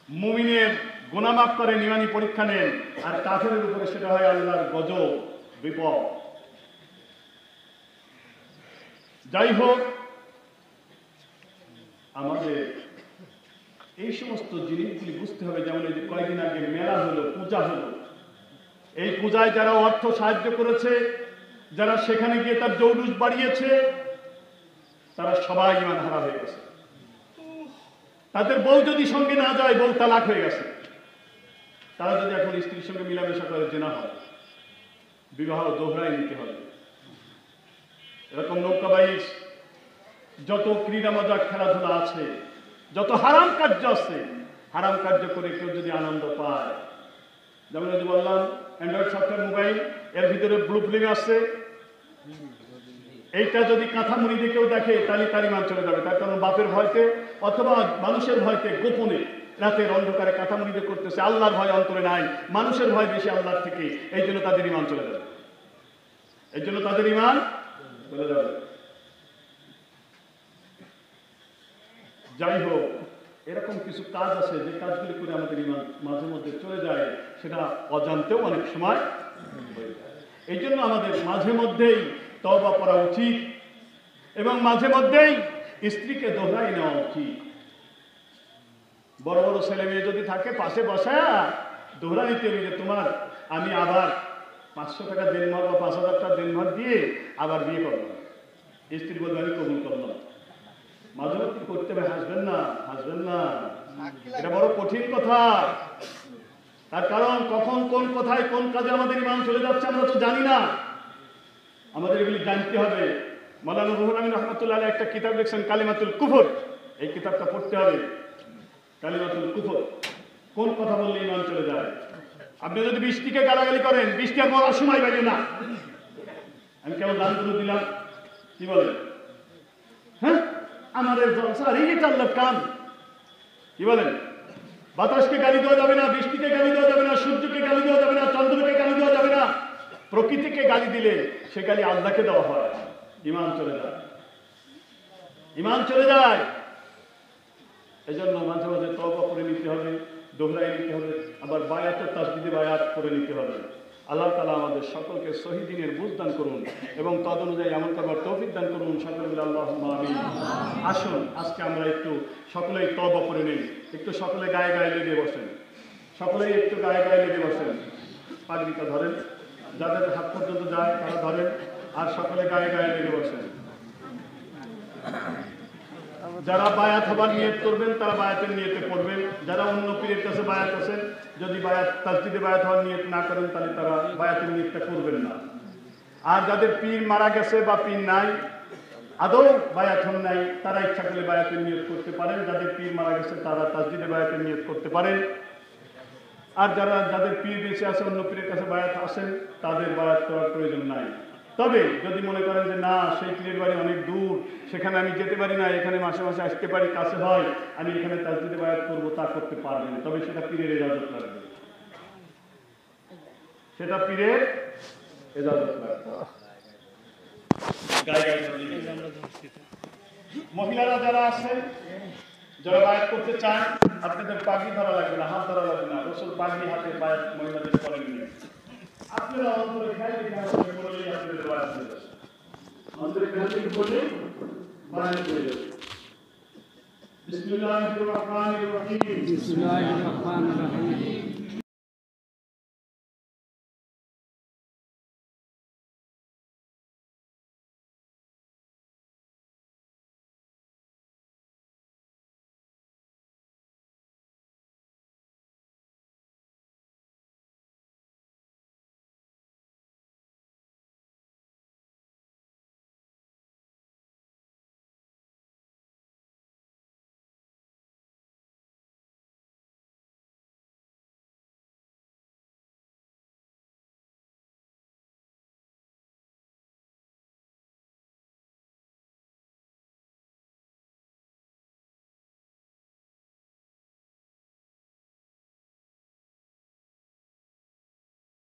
মুমিনের গুনাহ মাফ করেন, ঈমানি পরীক্ষা নেন। আর কাফেরের উপরে সেটা হয় আল্লাহর গজব, বিপদ। যাই হোক, আমাদের এই সমস্ত জিনিসগুলি বুঝতে হবে। যেমন এই যে কয়েকদিন আগে মেলা হলো, পূজা হলো, এই পূজায় যারা অর্থ সাহায্য করেছে, যারা সেখানে গিয়ে তার জৌলুস বাড়িয়েছে, তারা সবাই ঈমান হারা হয়ে গেছে। তাদের বউ যদি সঙ্গে না যায়, বউ তালাক হয়ে গেছে। তারা যদি এখন স্ত্রীর সঙ্গে মিলামেশা করে জেনা হয়, বিবাহ দোহরায় নিতে হবে। এরকম নৌকাবাইজ, যত ক্রীড়া মজাক খেলাধুলা আছে, যত হারাম কার্য আছে, হারাম কার্য করে কেউ যদি আনন্দ পায়, যেমন যদি বললাম অ্যান্ড্রয়েড সফটওয়্যার মোবাইল, এর ভিতরে ব্লু ফিল্ম আছে, এইটা যদি কাঁথা মুড়ি দিয়ে কেউ দেখে তাহলে তার ঈমান চলে যাবে। তার কারণ বাপের ভয়তে অথবা মানুষের ভয়তে গোপনে রাতের অন্ধকারে কাঁথা মুড়ি দিয়ে করতেছে, আল্লাহর ভয় অন্তরে নাই, মানুষের ভয় বেশি আল্লাহর থেকে, এই জন্য তাদের ঈমান চলে যাবে, এই জন্য তাদের ঈমান চলে যাবে। যাই হোক, এরকম কিছু কাজ আছে যে কাজগুলি করে আমাদের ঈমান মাঝে মধ্যে চলে যায়, সেটা অজান্তেও অনেক সময় হয়ে যায়। এই জন্য আমাদের মাঝে মধ্যেই তওবা করা উচিত এবং মাঝে মধ্যেই স্ত্রীকে দোহরাই নেওয়া উচিত। বড় বড় ছেলে মেয়ে যদি থাকে, পাশে বসায়া দোহরা নিতে হবে যে তোমার আমি আবার 500 টাকা দেনমহর বা 5000 টাকা দেনমহর দিয়ে আবার বিয়ে করলাম। স্ত্রী বলবে আমি কবুল করলাম। মাঝে মধ্যে করতে হবে, হাসবেন না, হাসবেন না, এটা বড় কঠিন কথা। তার কারণ কখন কোন কথায় কোন কাজে আমাদের ঈমান চলে যাচ্ছে আমরা তো জানি না। আমাদের এগুলি জানতে হবে। মাওলানা রুহুল আমিন রহমতুল্লাহ আলাইহি একটা কিতাব লিখছেন কালিমাতুল কুফর, এই কিতাবটা পড়তে হবে। কালিমাতুল কুফর, কোন কথা বললে ঈমান চলে যায়। আপনি যদি বৃষ্টিকে গালাগালি করেন, বৃষ্টি আর মরার সময় পাইবে না। আমি কেমন দানগুলো দিলাম, কি বলেন? হ্যাঁ, আমাদের জলসার এই আল্লাহর কাম, কি বলেন? বাতাসকে গালি দেওয়া যাবে না, বৃষ্টিকে গালি দেওয়া যাবে না, সূর্যকে গালি দেওয়া যাবে না, চন্দ্রকে গালি দেওয়া যাবে না। প্রকৃতিকে গালি দিলে সে গালি আল্লাহকে দেওয়া হয়, ঈমান চলে যায়, ঈমান চলে যায়। এজন্য মাঝে মাঝে তওবা করে নিতে হবে, দোহরাই নিতে হবে, আবার বায়াত ও তাসদিদে বায়াত করে নিতে হবে। আল্লাহ তাআলা আমাদের সকলকে সহি দ্বীনের বুঝ দান করুন এবং তদ অনুযায়ী আমল করবার তৌফিক দান করুন। সকলে মিলে আল্লাহুম্মা আমিন। আসুন আজকে আমরা একটু সকলেই তওবা করে নেই, একটু সকলে গায়ে গায়ে লেগে বসেন, সকলেই একটু গায়ে গায়ে লেগে বসেন। পাগড়িটা ধরেন, যাদের হাত পর্যন্ত যায় তারা ধরেন, আর সকলে গায়ে গায়ে লেগে বসেন। যারা বায়াত হবার নিয়ত করবেন তারা বায়াতের নিয়তে পড়বেন। যারা অন্য পীরের কাছে বায়াত আছেন, যদি বায়াত তাসদিদে বায়াত হওয়ার নিয়ত না করেন তাহলে তারা বায়াতের নিয়তটা করবেন না। আর যাদের পীর মারা গেছে বা পীর নাই, আদৌ বায়াত হন নাই, তারা ইচ্ছা করলে বায়াতের নিয়ত করতে পারেন। যাদের পীর মারা গেছে তারা তাসদিদে বায়াতের নিয়ত করতে পারেন। আর যাদের পীর বেঁচে আছে, অন্য পীরের কাছে বায়াত আসেন, তাদের বায়াত করার প্রয়োজন নাই। তবে যদি মনে করেন যে না, সেই পীরের বাড়ি অনেক দূর, সেখানে আমি যেতে পারি না, এখানে মাসে মাসে আসতে পারি, কাছে হয়, আমি এখানে তাসদিদে বায়াত করবো, তা করতে পারবেন। তবে সেটা পীরের ইজাজত লাগবে, সেটা পীরের ইজাজত লাগবে। মহিলারা যারা আছেন, যারা বায়াত করতে চান, আপনাদের পাগড়ি ধরা লাগবে না, হাত ধরা লাগবে না। রাসূল পাগড়ি হাতে বায়াত মহিলাদের করেননি। আপনারা অন্তরে খেয়াল রেখে বললেই আপনাদের বায়াত হয়ে যাবে, অন্তরে খেয়াল রেখে বললেই বায়াত হয়ে যাবে। বিসমিল্লাহির রহমানির রহিম।